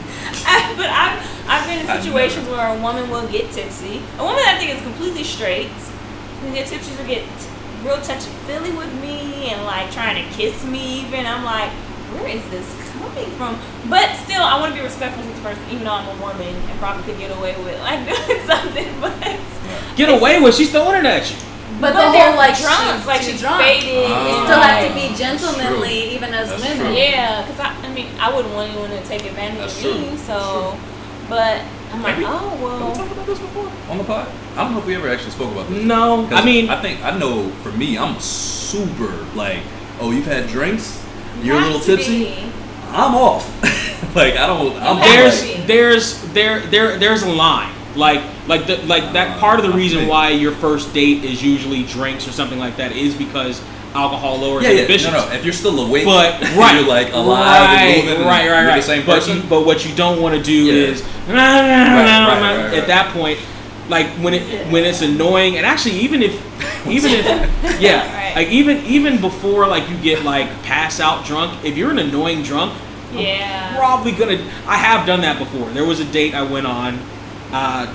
But I've been in I've situations never. where a woman will get tipsy. A woman that I think is completely straight will get tipsy, will get real touchy feely with me and like trying to kiss me even. I'm like, where is this coming from? But still, I want to be respectful to the person, even though I'm a woman and probably could get away with like doing something. But Get away with. She's throwing it at you. But But the they're whole like drunk, she's like too she's drunk. faded. Ah. We and, still have to like- be gentlemanly, even as That's women. true. Yeah, because I mean, I wouldn't want anyone to take advantage That's of me. true. So, but I'm like, Maybe. oh Have we well. talked about this before on the pod? I don't know if we ever actually spoke about this. No, 'Cause I mean, I think I know. For me, I'm super like, oh, you've had drinks, you're a Have little to tipsy. be. I'm off. Like I don't. I'm There's- like, there's a line. Like that part of the reason why your first date is usually drinks or something like that is because alcohol lowers yeah. inhibitions. No. If you're still awake, But you're like alive and moving. right. You're the same person. But what you don't want to do Yeah. is right. at that point, like when it's annoying, and actually even if yeah, Right. like even before like you get like pass out drunk, if you're an annoying drunk, Yeah. probably gonna. I have done that before. There was a date I went on,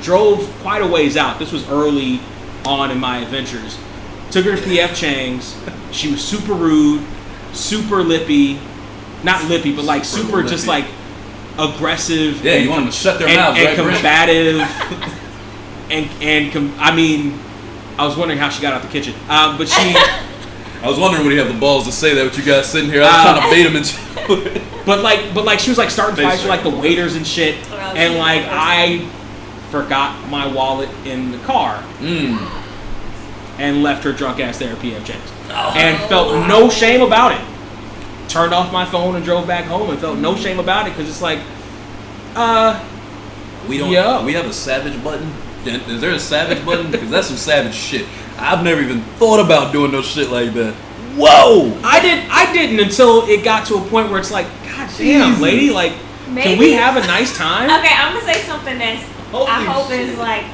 drove quite a ways out. This was early on in my adventures, Took her to PF Chang's. She was super rude, super lippy. Not lippy, but like super just like aggressive. Yeah, you want them to shut their mouths, and right, Brent? combative. I mean, I was wondering how she got out the kitchen. But she... I was wondering would he have the balls to say that with you guys sitting here. I was trying to bait him into it. But like she was like starting fights with like the waiters and shit. And like I forgot my wallet in the car. And left her drunk ass there at PF Chang's. And felt no shame about it. Turned off my phone and drove back home and felt no shame about it because it's like, we have a savage button. Is there a savage button? Because that's some savage shit. I've never even thought about doing no shit like that. Whoa! I didn't until it got to a point where it's like, God damn, lady, like, can we have a nice time? Okay, I'm gonna say something that's I hope is like.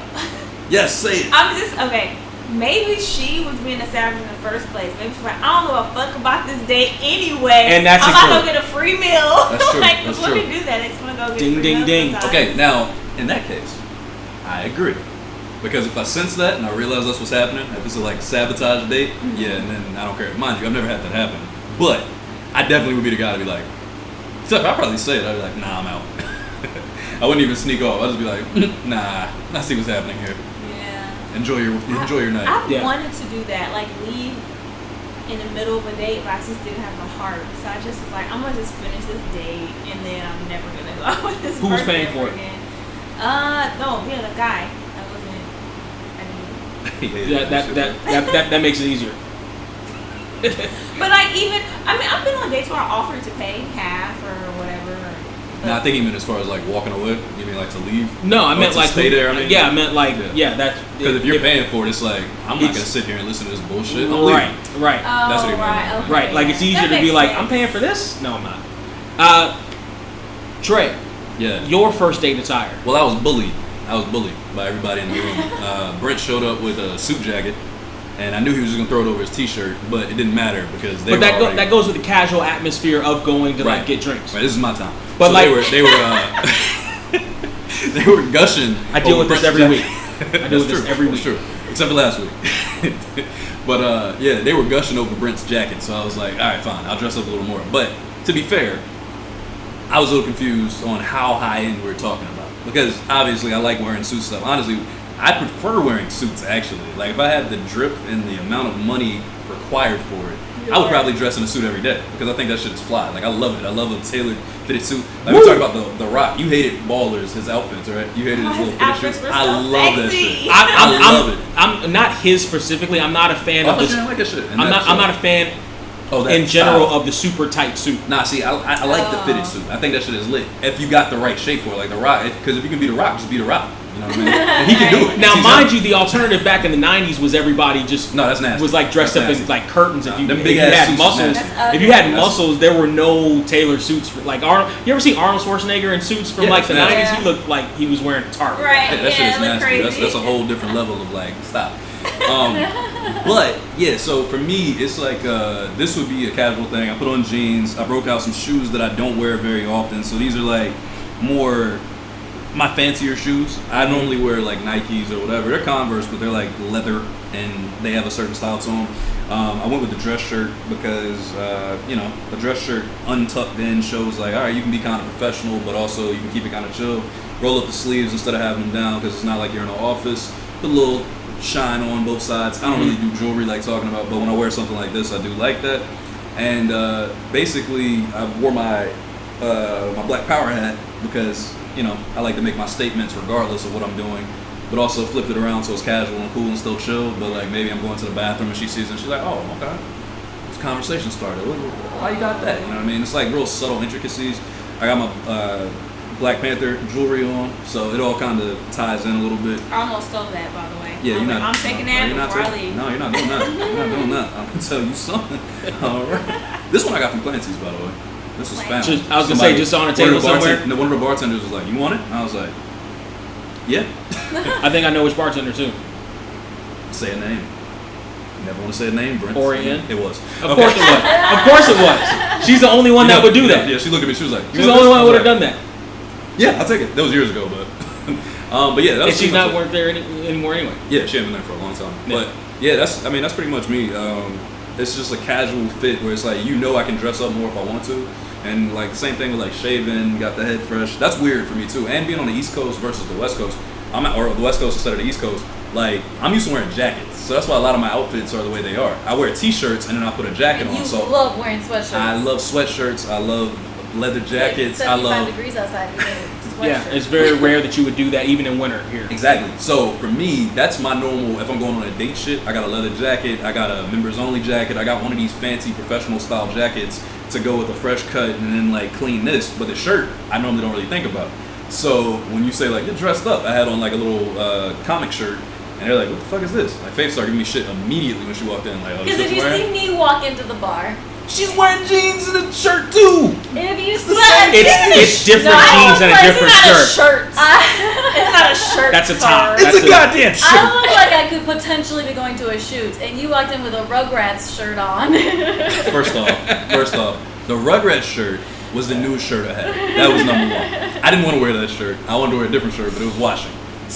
Yes, say it. I'm just okay. Maybe she was being a savage in the first place. Maybe she's like, I don't know a fuck about this date anyway. And that's I'm not gonna get a free meal. That's true. Like, That's women true. do that. They just wanna go get Ding, free ding, meals ding. sometimes. Okay, now in that case, I agree. Because if I sense that and I realize that's what's happening, if it's a like sabotage date, yeah, and then I don't care. Mind you, I've never had that happen. But I definitely would be the guy to be like, except I'd probably say it, I'd be like, nah, I'm out. I wouldn't even sneak off. I'd just be like, nah, I see what's happening here. Yeah. Enjoy your night. I've wanted to do that, like leave in the middle of a date, but I just didn't have the heart. So I just was like, I'm gonna just finish this date, and then I'm never gonna go out with this Who's person paying for ever it? again. No, yeah, the guy. That makes it easier. But like I've been on dates where I offered to pay half or whatever. No, I think he meant as far as like walking away. You mean like to leave? No, I meant to like stay there. I mean, I meant like that's because if you're paying for it, it's like I'm not gonna sit here and listen to this bullshit. I'm right. Oh, That's what he meant. okay. Right, like it's easier to be like, I'm paying for this? No, I'm not. Trey, Yeah. your first date attire. Well, I was bullied. By everybody in the room. Brent showed up with a suit jacket, and I knew he was just gonna throw it over his t-shirt, but it didn't matter because they. But that goes with the casual atmosphere of going to like get drinks. Right, this is my time. But so like they were they were gushing. I deal with this Brent's every week. jacket. I deal with this every week. That's true, except for last week. But yeah, they were gushing over Brent's jacket, so I was like, all right, fine, I'll dress up a little more. But to be fair, I was a little confused on how high end we were talking about. Because obviously I like wearing suit stuff. Honestly, I prefer wearing suits actually. Like if I had the drip and the amount of money required for it, I would probably dress in a suit every day because I think that shit is fly. Like I love it. I love a tailored fitted suit. Like we talk about the Rock. You hated Ballers, his outfits, right? You hated his little fitted outfits shoes. were I so love that sexy. shit. I love it. I'm not his specifically. I'm not a fan I of thought this. you didn't like that shit. I'm not a fan that in general style. of the super tight suit. Nah, see, I like the fitted suit. I think that shit is lit. If you got the right shape for it, like the Rock. Because if you can be the Rock, just be the Rock. You know what I mean? And he can do it. Now, He's mind you, the alternative back in the '90s was everybody just that's nasty. was like dressed That's up in nasty. like curtains. If you them had big-ass suits is muscles, nasty. if you had muscles, there were no tailored suits for like Arnold. You ever see Arnold Schwarzenegger in suits from Yeah, like the that's '90s? nasty. He looked like he was wearing a target. Right. That shit is it looked nasty. crazy. That's a whole different level of like stop. But yeah, so for me, it's like this would be a casual thing. I put on jeans. I broke out some shoes that I don't wear very often. So these are like more my fancier shoes. I normally wear like Nikes or whatever. They're Converse, but they're like leather and they have a certain style to them. I went with the dress shirt because the dress shirt untucked in shows like, all right, you can be kind of professional, but also you can keep it kind of chill. Roll up the sleeves instead of having them down because it's not like you're in an office. Put a little shine on both sides. I don't really do jewelry like talking about, but when I wear something like this, I do like that. And basically, I wore my Black Power hat because I like to make my statements regardless of what I'm doing, but also flipped it around so it's casual and cool and still chill. But like maybe I'm going to the bathroom and she sees it and she's like, oh, okay, this conversation started. Why you got that? You know what I mean? It's like real subtle intricacies. I got my Black Panther jewelry on, so it all kind of ties in a little bit. I almost stole that, by the way. Yeah, I'm taking that before I leave. No, you're not doing that. You're not doing that. I'm gonna tell you something. All right. This one I got from Clancy's, by the way. This was found. I was gonna say, just on a table somewhere. One of the bartenders was like, "You want it?" And I was like, "Yeah." I think I know which bartender too. Say a name. You never want to say a name, Brent. Orion. It was. Of course it was. Of course it was. She's the only one that would do that. Yeah, she looked at me. She was like, "She's the only one that would have done that." Yeah, I'll take it. That was years ago, but yeah, that was and she's not worked there anymore anyway. Yeah, she hadn't been there for a long time. Yeah. Yeah, that's pretty much me. It's just a casual fit where it's like, I can dress up more if I want to. And like same thing with like shaving, got the head fresh. That's weird for me too. And being on the East Coast versus the West Coast, or the West Coast instead of the East Coast, like I'm used to wearing jackets. So that's why a lot of my outfits are the way they are. I wear t-shirts and then I put a jacket on. So love wearing sweatshirts. I love sweatshirts. I love leather jackets. It's I love 75 degrees outside. You can Yeah, it's very rare that you would do that even in winter here. Exactly. So for me, that's my normal. If I'm going on a date shit, I got a leather jacket. I got a members only jacket. I got one of these fancy professional style jackets to go with a fresh cut and then like clean this. But the shirt, I normally don't really think about. So when you say like you're dressed up, I had on like a little comic shirt. And they're like, what the fuck is this? My face started giving me shit immediately when she walked in. Like, because if you see me walk into the bar, she's wearing jeans and a shirt too. If you it's different jeans and a different shirt. It's not a shirt. That's a top. It's a goddamn shirt. I look like I could potentially be going to a shoot, and you walked in with a Rugrats shirt on. First off, the Rugrats shirt was the newest shirt I had. That was number one. I didn't want to wear that shirt. I wanted to wear a different shirt, but it was washing. The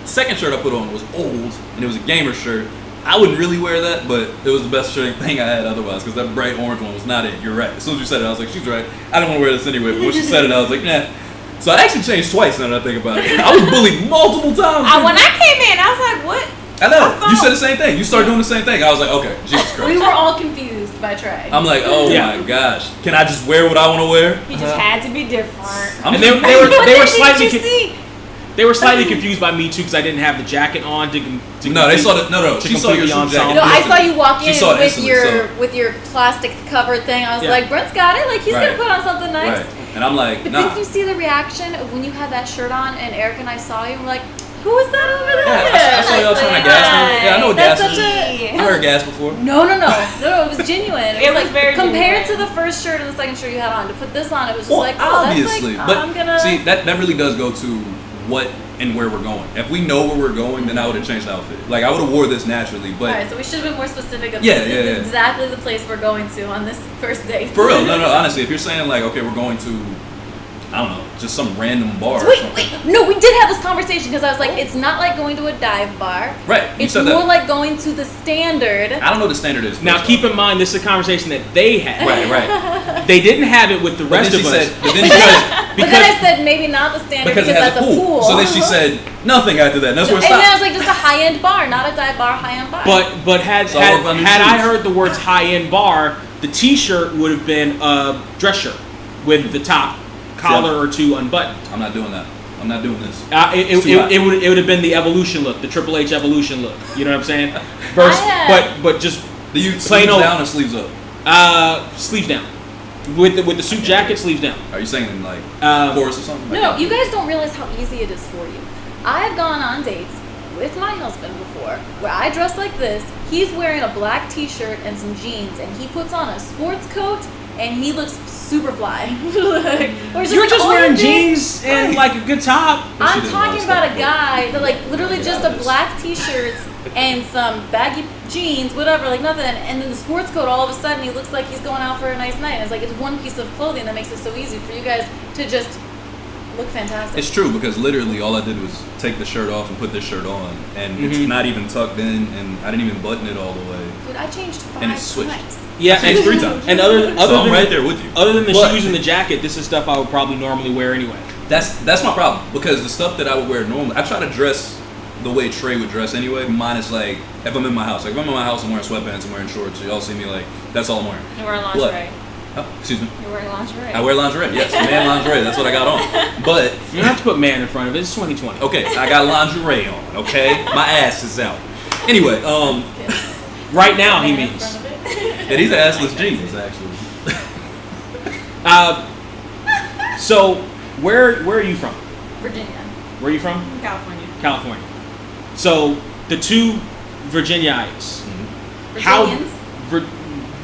second shirt I put on was old, and it was a gamer shirt. I wouldn't really wear that, but it was the best thing I had otherwise, because that bright orange one was not it. You're right. As soon as you said it, I was like, she's right. I didn't want to wear this anyway, but when she said it, I was like, nah. So I actually changed twice now that I think about it. I was bullied multiple times. When I came in, I was like, what? I know. You said the same thing. You started doing the same thing. I was like, okay, Jesus Christ. We were all confused by Trey. I'm like, oh my gosh. Can I just wear what I want to wear? He just had to be different. And they were slightly They were slightly confused by me too because I didn't have the jacket on to No, they saw the She saw your suit jacket. No, I saw you walk in with with your plastic covered thing. I was like, Brent's got it. Like he's gonna put on something nice. Right. And I'm like, but nah. didn't you see the reaction of when you had that shirt on and Eric and I saw you? And we're like, who is that over there? Yeah, I saw y'all trying to gas me. Yeah, I know what gas is. I heard gas before. No, it was genuine. It was very compared genuine. to the first shirt and the second shirt you had on. To put this on, it was just obviously. That's like, but I'm gonna see that really does go to what and where we're going. If we know where we're going, then I would have changed the outfit. Like I would have wore this naturally, but alright, so we should have been more specific. Of this is exactly the place we're going to on this first date. For real, no. Honestly, if you're saying like, okay, we're going to, I don't know, just some random bar. Wait. No, we did have this conversation because I was like, it's not like going to a dive bar. Right. It's more like going to the Standard. I don't know what the Standard is. Now, keep in mind, this is a conversation that they had. Right. They didn't have it with the rest of us. But then I said maybe not the Standard because that's a pool. So then she said nothing after that. And that's where it stopped. And then I was like, just a high-end bar, not a dive bar, high-end bar. But had I heard the words high-end bar, the T-shirt would have been a dress shirt with the top collar or two unbuttoned. I'm not doing that. I'm not doing this. It would have been the evolution look, the Triple H evolution look. You know what I'm saying? But just do you sleeves down or sleeves up? Sleeves down. With the suit jacket, sleeves down. Are you saying in like chorus or something? No, you guys don't realize how easy it is for you. I have gone on dates with my husband before where I dress like this. He's wearing a black T-shirt and some jeans, and he puts on a sports coat. And he looks super fly. You're just wearing jeans and like a good top. I'm talking about a guy that like literally just a black T-shirt and some baggy jeans, whatever, like nothing. And then the sports coat, all of a sudden he looks like he's going out for a nice night. And it's like it's one piece of clothing that makes it so easy for you guys to just look fantastic. It's true because literally all I did was take the shirt off and put this shirt on, and it's not even tucked in, and I didn't even button it all the way. Dude, I changed 5 and it's switched. times. Yeah, and 3 times. And other so I'm than right there with you. Other than the shoes and the jacket, this is stuff I would probably normally wear anyway. That's my problem because the stuff that I would wear normally, I try to dress the way Trey would dress anyway. Mine is like if I'm in my house. Like if I'm in my house, I'm wearing sweatpants, I'm wearing shorts. Y'all see me like that's all I'm wearing. You're wearing lingerie. Oh, excuse me. You're wearing lingerie. I wear lingerie. Yes, man lingerie. That's what I got on. But you don't have to put man in front of it. It's 2020. Okay, I got lingerie on. Okay, my ass is out. Anyway, right now he means. Yeah, these are assless jeans, actually. So, where are you from? Virginia. Where are you from? California. California. So, the two Virginiaites. Virginians?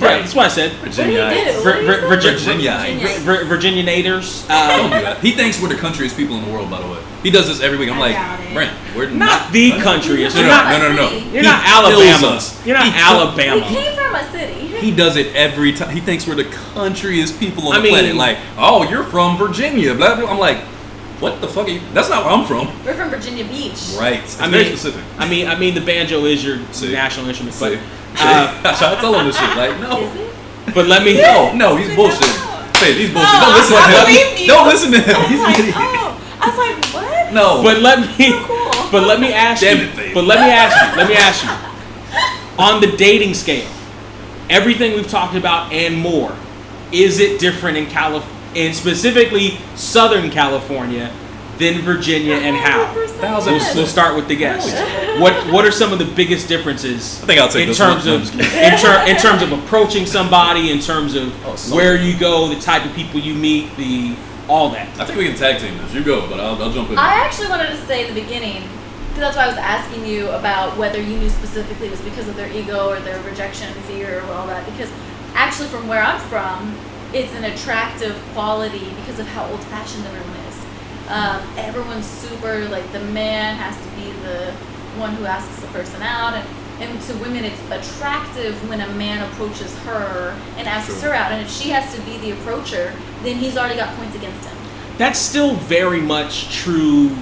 Right, that's what I said. Virginiaites. Virginianators. Don't do that. He thinks we're the countryest people in the world, by the way. He does this every week. I'm like, Brent, we're not the countryest. No. You're not Alabama. You're not Alabama. We came from a city. He does it every time. He thinks we're the countryest people on the planet. Like, oh, you're from Virginia. Blah, blah. I'm like, What the fuck are you? That's not where I'm from. We're from Virginia Beach. Right. It's I very mean- specific. I mean, the banjo is your national instrument, but I try to tell him this shit. Like, no. Is it? but let me No, he's bullshit. Say, he's bullshit. No, Don't listen I to him. believe you. Don't listen to him. He's I an was like, idiot. oh. I was like, what? No. But let me, Cool. but let me ask Damn you. it, Faith. But let me ask you. On the dating scale, everything we've talked about and more, is it different in and specifically Southern California than Virginia, and how? 100%. We'll start with the guest. What are some of the biggest differences I think I'll take in this terms one. of in terms of approaching somebody, in terms of where you go, the type of people you meet, all that. I think we can tag team this. You go, but I'll jump in. I actually wanted to say at the beginning, because that's why I was asking you about whether you knew specifically it was because of their ego or their rejection, fear, or all that. Because actually, from where I'm from, it's an attractive quality because of how old-fashioned everyone is. Everyone's super, like, the man has to be the one who asks the person out, and to women it's attractive when a man approaches her and asks her out, and if she has to be the approacher, then he's already got points against him. That's still very much true,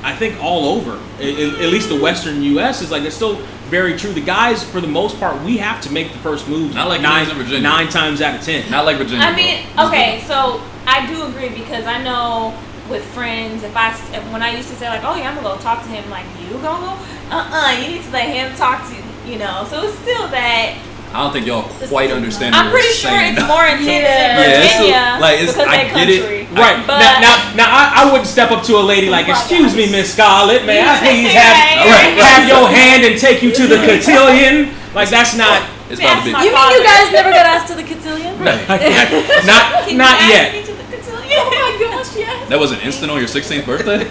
I think, all over. At least the Western U.S. is like, it's still very true. The guys, for the most part, we have to make the first move. Not like guys in Virginia. 9 times out of 10. Not like Virginia. I mean, okay, so I do agree because I know with friends, when I used to say like, oh yeah, I'm gonna go talk to him, like, you gonna go? You need to let him talk to you know. So it's still that. I don't think y'all quite understand. I'm what we're pretty sure saying. it's more intense in it's Virginia it's because I they get it. country. Right. But Now I wouldn't step up to a lady like, excuse me, Miss Scarlett, may I please Right. have your hand and take you to the cotillion? Like, that's not, It's about to be. That's You mean you guys never got asked to the cotillion? Can you not ask yet. me to the cotillion? Oh my gosh, yes. That was an instant on your 16th birthday.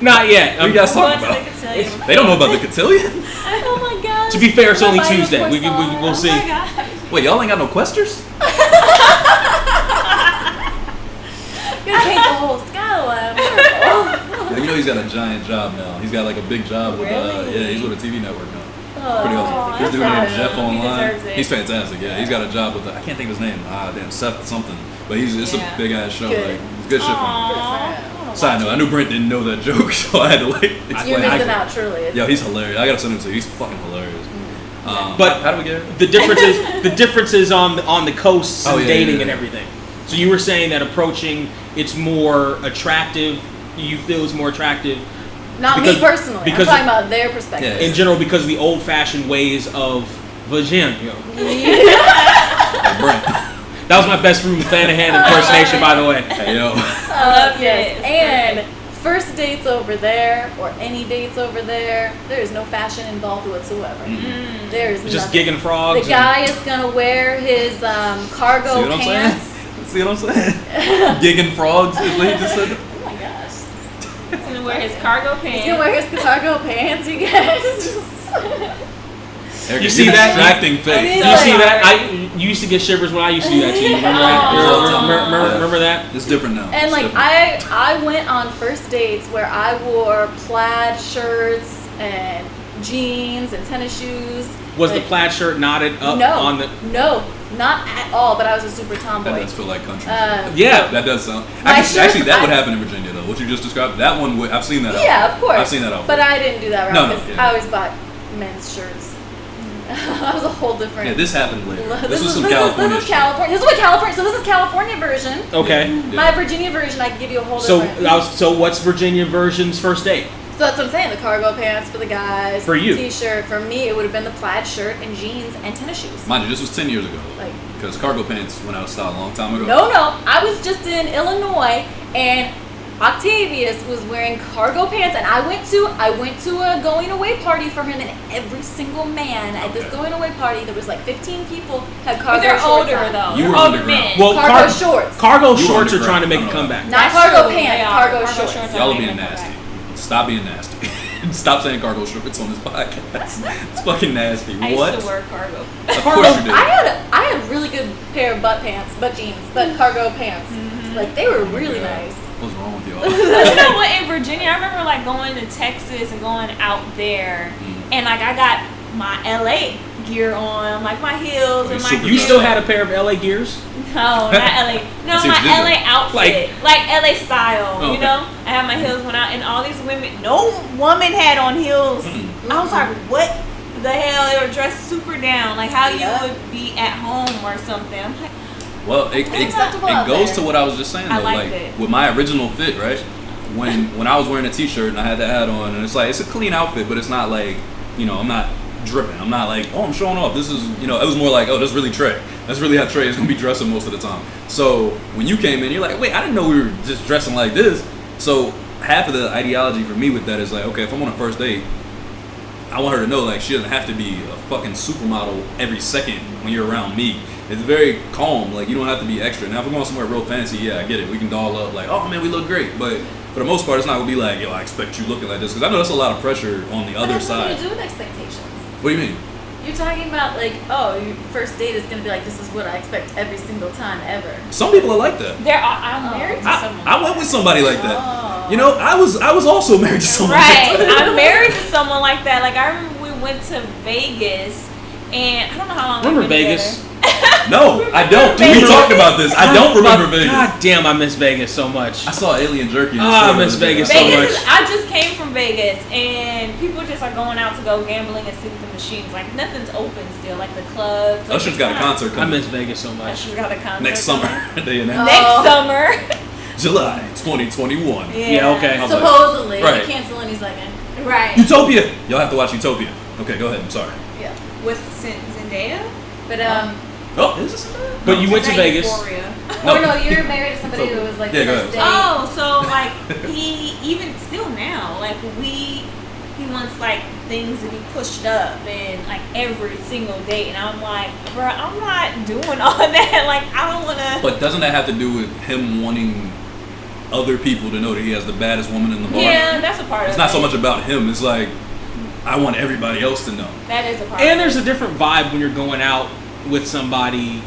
Not yet. What are you guys Going talking to the about? cotillion. They don't know about the cotillion. Oh my gosh. To be fair, it's only Buy you a Tuesday. We'll croissant. see. Oh my God. Wait, y'all ain't got no questers? Gonna paint the whole skyline. Yeah, you know he's got a giant job now. He's got like a big job with Really? he's with a TV network now. Oh, Pretty awesome. that's This dude awesome. named Jeff He Online. deserves it. He's fantastic. Yeah, he's got a job with I can't think of his name. Damn, Seth something. But it's Yeah. a big ass show. Good. Like it's good shit for him. Aw. Side note, I knew Brent didn't know that joke, so I had to like You're explain. missing out, truly. Yo, he's hilarious. I gotta send him to you. He's fucking hilarious. But how do we get here? The differences on the coasts and Oh, yeah, dating yeah. and everything. So you were saying that approaching, it's more attractive. You feel it's more attractive Not because- me personally. because- I'm talking about their perspective. Yeah. in general because of the old-fashioned ways of Virginia. Like Brent. That was my best Rue Flanagan impersonation, by the way. Hey yo. love Yes. it. And first dates over there, or any dates over there, there is no fashion involved whatsoever. There is It's just nothing. gigging frogs. The guy is gonna wear his cargo See what I'm pants. saying? See what I'm saying? Gigging frogs is what he just said. Oh my gosh. He's gonna wear his cargo pants. He's gonna wear his cargo pants, you guys. Eric, You see you're that? distracting I face. need You to- see that? You used to get shivers when I used to do that to you. Remember that? Aw. Remember that? It's different now. And It's like different. I went on first dates where I wore plaid shirts and jeans and tennis shoes. Was the Like, plaid shirt knotted up no, on the? no, not at all. But I was a super That tomboy. does feel like country. Yeah. That does sound. My Actually, shirts- that would I- happen in Virginia though. What you just described, that one would. I've seen that. Yeah, outfit. of course. I've seen that outfit. But I didn't do that No, route no, because yeah. I always bought men's shirts. I was a whole different. Yeah, this happened later. This was is- some this California is shit. California. This is what California. So this is California version. Okay. Yeah. My Virginia version, I can give you a whole So different. so what's Virginia version's first date? So that's what I'm saying. The cargo pants for the guys. For you. T-shirt. For me, it would have been the plaid shirt and jeans and tennis shoes. Mind you, this was 10 years ago. Like, Because cargo pants went out of style a long time ago. no. I was just in Illinois, and Octavius was wearing cargo pants, and I went to a going away party for him, and every single man at this Okay. going away party, there was like 15 people, had But cargo they're shorts older on. though. You They're were older underground. men. Well, Cargo shorts. Cargo You shorts are underground. trying to make I a don't know. comeback. Not That's cargo true. pants, They are. cargo Cargo shorts. shorts are Y'all are making being a nasty. comeback. Stop being nasty. Stop saying cargo shorts on this podcast. It's fucking nasty. I What? used to wear cargo. Of course you did. I had a really good pair of butt jeans, but cargo pants. Like they were really nice. What's wrong with y'all? But you know what? In Virginia, I remember like going to Texas and going out there, and like I got my LA gear on, like my heels and my. You still had a pair of LA gears? No, not LA. No, my LA outfit, like LA style. Okay. You know, I had my heels went out, and all these women, no woman had on heels. I was like, what the hell? They were dressed super down, like how you would be at home or something. I'm like, well, it goes to what I was just saying though. like with my original fit, right? When I was wearing a t-shirt and I had the hat on, and it's like it's a clean outfit, but it's not like, you know, I'm not dripping. I'm not like, oh, I'm showing off. This is, you know, it was more like, oh, that's really Trey. That's really how Trey is gonna be dressing most of the time. So when you came in, you're like, wait, I didn't know we were just dressing like this. So half of the ideology for me with that is like, okay, if I'm on a first date, I want her to know like she doesn't have to be a fucking supermodel every second when you're around me. It's very calm. Like, you don't have to be extra. Now if we're going somewhere real fancy, yeah, I get it. We can doll up like, oh man, we look great. But for the most part, it's not gonna be like, yo, I expect you looking like this, because I know that's a lot of pressure on the other side. What do you do with expectations? What do you mean? You're talking about like, oh, your first date is gonna be like, this is what I expect every single time ever. Some people are like that. I'm married to someone. I went with somebody like that. You know, I was also married to someone right. like that. I'm married to someone like that. Like, I remember we went to Vegas, and I don't know how long. Remember Vegas? No, I don't. We talked about this. I don't remember Vegas. God damn, I miss Vegas so much. I saw Alien Jerky. I miss Vegas so much. I just came from Vegas, and people just are going out to go gambling and see the machines. Like, nothing's open still. Like the clubs. Like, Usher's got a concert coming. I miss Vegas so much. Usher's got a concert next summer. They announced. Next summer. July 2021. Yeah, okay. Supposedly, right. they cancel any second. Right. Utopia. Y'all have to watch Utopia. Okay, go ahead. I'm sorry. Yeah. With Zendaya. But Oh, is this? But you went to Vegas. Euphoria. or no, you're married to somebody who was like Yeah, the go first date. Oh, so like he even still now, like he wants like things to be pushed up and like every single date, and I'm like, bro, I'm not doing all that. Like, I don't wanna. But doesn't that have to do with him wanting other people to know that he has the baddest woman in the bar? Yeah, that's a part of it. It's not so much about him. It's like, I want everybody else to know. That is a part. And there's a different vibe when you're going out with somebody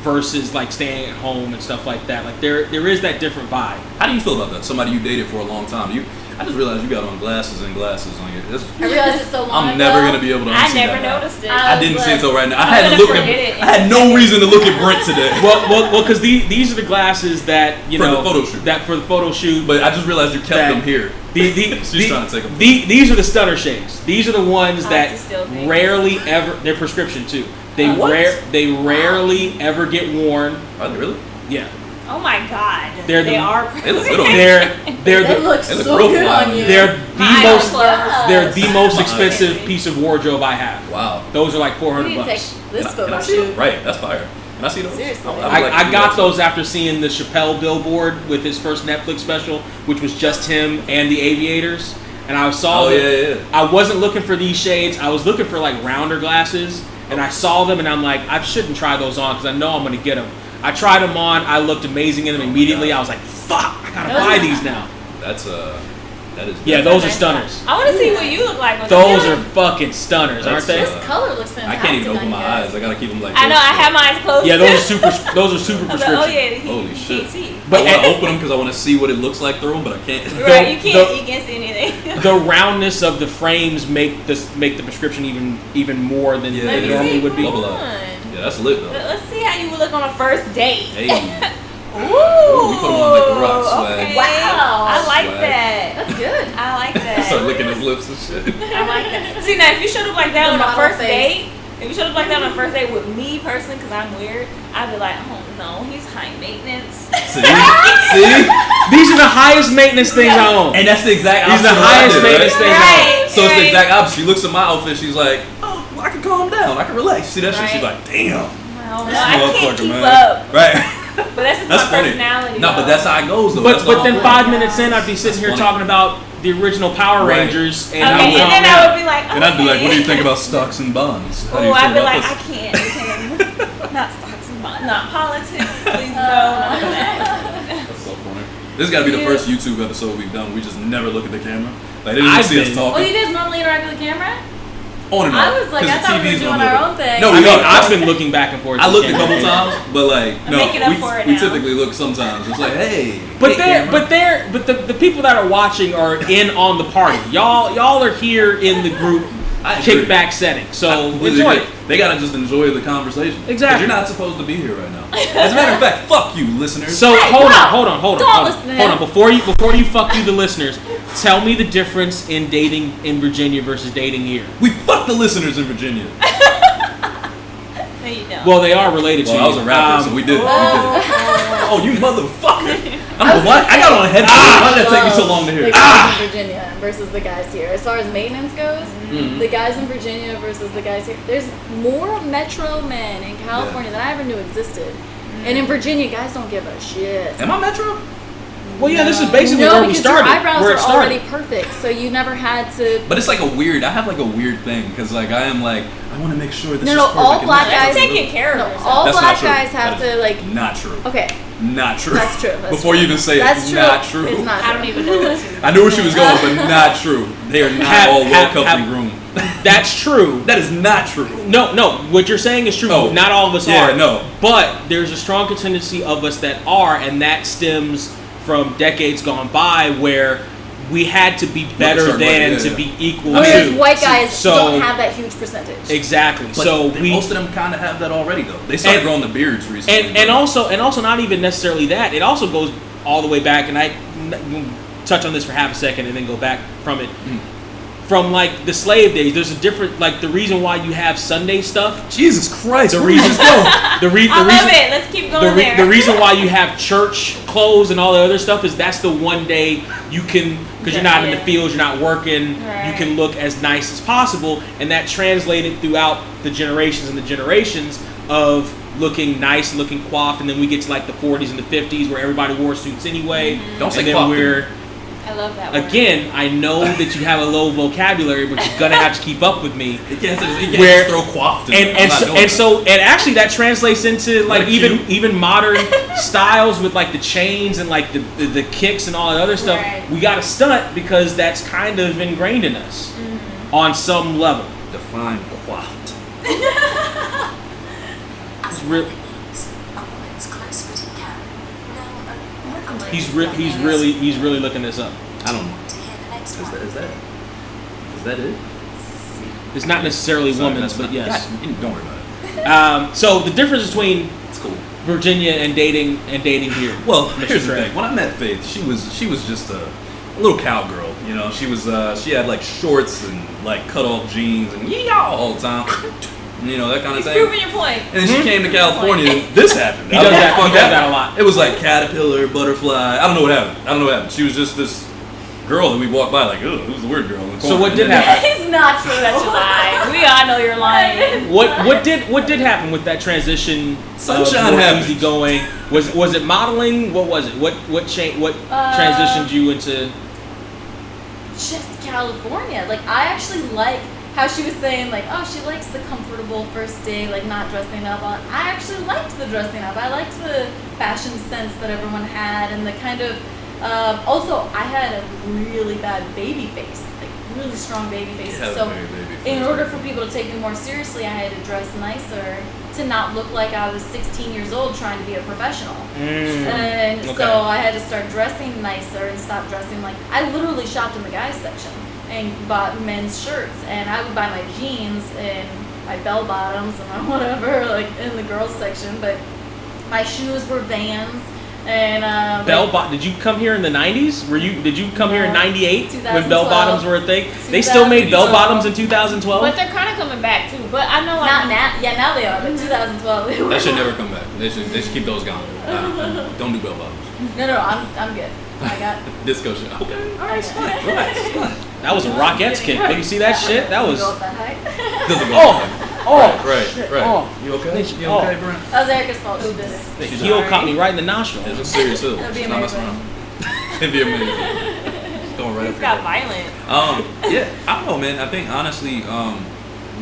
versus like staying at home and stuff like that. Like there is that different vibe. How do you feel about that? Somebody you dated for a long time. I just realized you got on glasses on your. I realized it so long I'm ago. never gonna be able to unsee I never that. noticed it. I didn't see it until right now. I I'm had to gonna look forget at. it I had no reason to look at Brent today. Well, because these are the glasses that For the photo shoot. That for the photo shoot. But I just realized you kept them here. She's trying to take them. These are the stunner shades. These are the ones that to steal things. rarely ever. They're prescription too. They rarely ever get worn. Are they really? Yeah. Oh my god. They are. They look good on you. They're They the look They look so real good fly on on you. you. they're My the most eyes they're the most My expensive eyes. piece of wardrobe I have. Wow. Those are like We $400 need to take bucks. this Can photo I see them? shoot. Right, that's fire. Can I see those? Seriously. would like to I do got that those after seeing the Chappelle billboard with his first Netflix special, which was just him and the Aviators. And I saw Oh, them. yeah. I wasn't looking for these shades. I was looking for like rounder glasses. And I saw them and I'm like, I shouldn't try those on because I know I'm going to get them. I tried them on. I looked amazing in them immediately. I was like, fuck, I got to buy these now. That is. Yeah, those are stunners. I want to see what you look like. When Those you are fucking stunners, aren't they? This color looks I fantastic. can't even open on my you guys. eyes. I gotta keep them like. I know. this. I have my eyes closed. Yeah, too. those are super I was prescription. like, oh yeah, Holy you shit. can't see. But I want to open them because I want to see what it looks like through them, but I can't. Right, you can't see anything. The roundness of the frames make the prescription even more than Yeah. Let it me normally see. would be. Come Bubble up. on. Yeah, that's lit though. Let's see how you would look on a first date. Hey. Ooh, we put 'em on like the rock swag. Okay. Wow. I like Swag. that. That's good. I like that. Start licking his lips and shit. I like that. See, now if you showed up like that The on a model first face. date, if you showed up like that on a first date with me personally, because I'm weird, I'd be like, oh no, he's high maintenance. See? These are the highest maintenance things I own. And that's the exact These opposite. are the of what I highest did, maintenance right? things I own. Right. So it's the exact opposite. She looks at my outfit. She's like, oh, well, I can calm down. I can relax. See that shit? She's Right. like, damn. Well, This I can't motherfucker, keep man. up. Right. But that's just That's my funny. personality. No, but though. that's how it goes though. But That's the whole then point. 5 minutes in, I'd be sitting here funny. talking about the original Power Right. Rangers, and Okay, I would and calm then down. I would be like, okay. And I'd be like, what do you think about stocks and bonds? How do Oh, you feel I'd be about like, this? I can't. Not stocks and bonds. Not politics. Please no. None of that. That's so funny. This got to be the first YouTube episode we've done. We just never look at the camera. Like they didn't I've see us been- Well, talking. you guys normally interact with the camera? On and I off. was like, 'Cause I the thought we were TV's doing on the our other. own thing. No, I we mean, are. I've been looking back and forth. I to looked a the couple camera. times, but like no, making up for it we now. typically look sometimes. It's like, hey, But hey, camera. the people that are watching are in on the party. Y'all are here in the group. kickback setting. So enjoy it. They gotta just enjoy the conversation. Exactly. You're not supposed to be here right now. As a matter of fact, fuck you, listeners. So hold on. Don't listen. Hold on. Before you fuck you, the listeners, tell me the difference in dating in Virginia versus dating here. We fuck the listeners in Virginia. No, you don't. Well, they are related to you. I was a rapper, so we did. Oh, you motherfucker! I got on a headset. Why did that take me so long to hear? The guys in Virginia versus the guys here. As far as maintenance goes, the guys in Virginia versus the guys here. There's more metro men in California than I ever knew existed. And in Virginia, guys don't give a shit. Am I Metro? Well, yeah, this is basically where we started. Your eyebrows where it are started. already perfect, so you never had to. But it's like I have like a weird thing because like I am like I want to make sure this is No, perfect. all black guys taking care of No, themselves. all That's black not true. guys have That to like. Not true. Okay, Not true. that's true. That's Before true. you even say That's it, true. not true. It's not. I don't even know what I knew where she was going, but not true. They are not all well cut and groomed. That's true. That is not true. No. What you're saying is true. Oh. Not all of us Yeah, are. no. But there's a strong contingency of us that are, and that stems from decades gone by where we had to be better certain way, than yeah, to be equal Whereas to. white guys So- don't have that huge percentage. Exactly. But So most of them kind of have that already though. They started growing the beards recently. and also not even necessarily that. It also goes all the way back, and I touch on this for half a second and then go back from it. From like the slave days, there's a different like the reason why you have Sunday stuff. Jesus Christ, The where reason, did this go? I love it. Let's keep going there. the reason why you have church clothes and all the other stuff is that's the one day you can, because you're not in the fields, you're not working, you can look as nice as possible, and that translated throughout the generations and the generations of looking nice, looking coiffed, and then we get to like the 40s and the 50s where everybody wore suits anyway. Don't say and then coiffed. we're I love that word. again, I know that you have a low vocabulary, but you're gonna have to keep up with me. You can't just Where- throw coiffed in there. And actually that translates into like Like even modern styles with like the chains and like the kicks and all that other stuff. Right. We got to stunt because that's kind of ingrained in us on some level. define coiffed. It's real. He's really looking this up. I don't know. Is that it? It's not necessarily Sorry, women's, that's but not- yes. God, don't worry about it. So the difference between It's cool. Virginia and dating here. Well, Mr. here's the Trey. thing. When I met Faith, she was just a little cowgirl. You know, she had like shorts and like cut off jeans and yee-yaw all the time. You know, that kind of He's thing. proving your point. And then she came to California and this happened. He I does don't know that. what He the fuck does that happened. a lot. It was like caterpillar, butterfly. I don't know what happened. She was just this girl that we walked by like, oh, who's the weird girl? in the So corner. what And did then- happen? It's not true. That's a lie. We all know you're lying. What did happen with that transition? Sunshine more happened. easy going. Was it modeling? What was it? What transitioned you into? Just California. Like, I actually like how she was saying, like, oh, she likes the comfortable first day, like, not dressing up. I actually liked the dressing up. I liked the fashion sense that everyone had, and the kind of, also, I had a really bad baby face, like, really strong baby face. You have a So, very baby face. in order for people to take me more seriously, I had to dress nicer to not look like I was 16 years old trying to be a professional. And Okay. so I had to start dressing nicer and stop dressing like I literally shopped in the guys section and bought men's shirts, and I would buy my jeans and my bell bottoms and my whatever like in the girls section, but my shoes were Vans and Did you come here in the 90s? Did you come here in No. 98 when 2012. bell bottoms were a thing? They still made bell 2012. bottoms in 2012. But they're kind of coming back too. But I know not now. Yeah, now they are, but 2012 they were. That should never come back. They should keep those gone. Don't do bell bottoms. No, I'm good. I got. Disco shit. Okay. All right, Relax. That was a Rockettes kick. Did you see that shit? That was. Go up that high. Doesn't go. Oh, Right. Oh. You okay? You Oh. okay, Brent? That was Erica's fault. She did it. the heel caught me right in the nostril. It's a serious hill. That'd be She's not messing amazing. around. It'd be amazing. Going right It's up got your violent. Yeah, I don't know, man. I think honestly,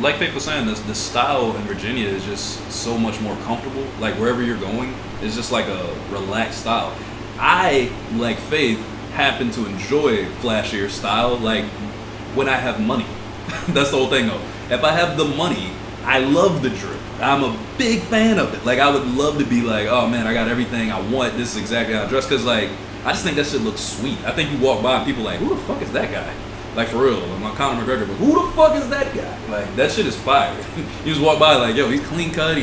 like Faith was saying, the style in Virginia is just so much more comfortable. Like wherever you're going, it's just like a relaxed style. I, like Faith, happen to enjoy flashier style. Like when I have money, that's the whole thing though. If I have the money, I love the drip. I'm a big fan of it. Like I would love to be like, oh man, I got everything I want. This is exactly how I dress. Cause like I just think that shit looks sweet. I think you walk by and people are like, who the fuck is that guy? Like for real, my Conor McGregor, but who the fuck is that guy? Like that shit is fire. You just walk by like, yo, he's clean cut.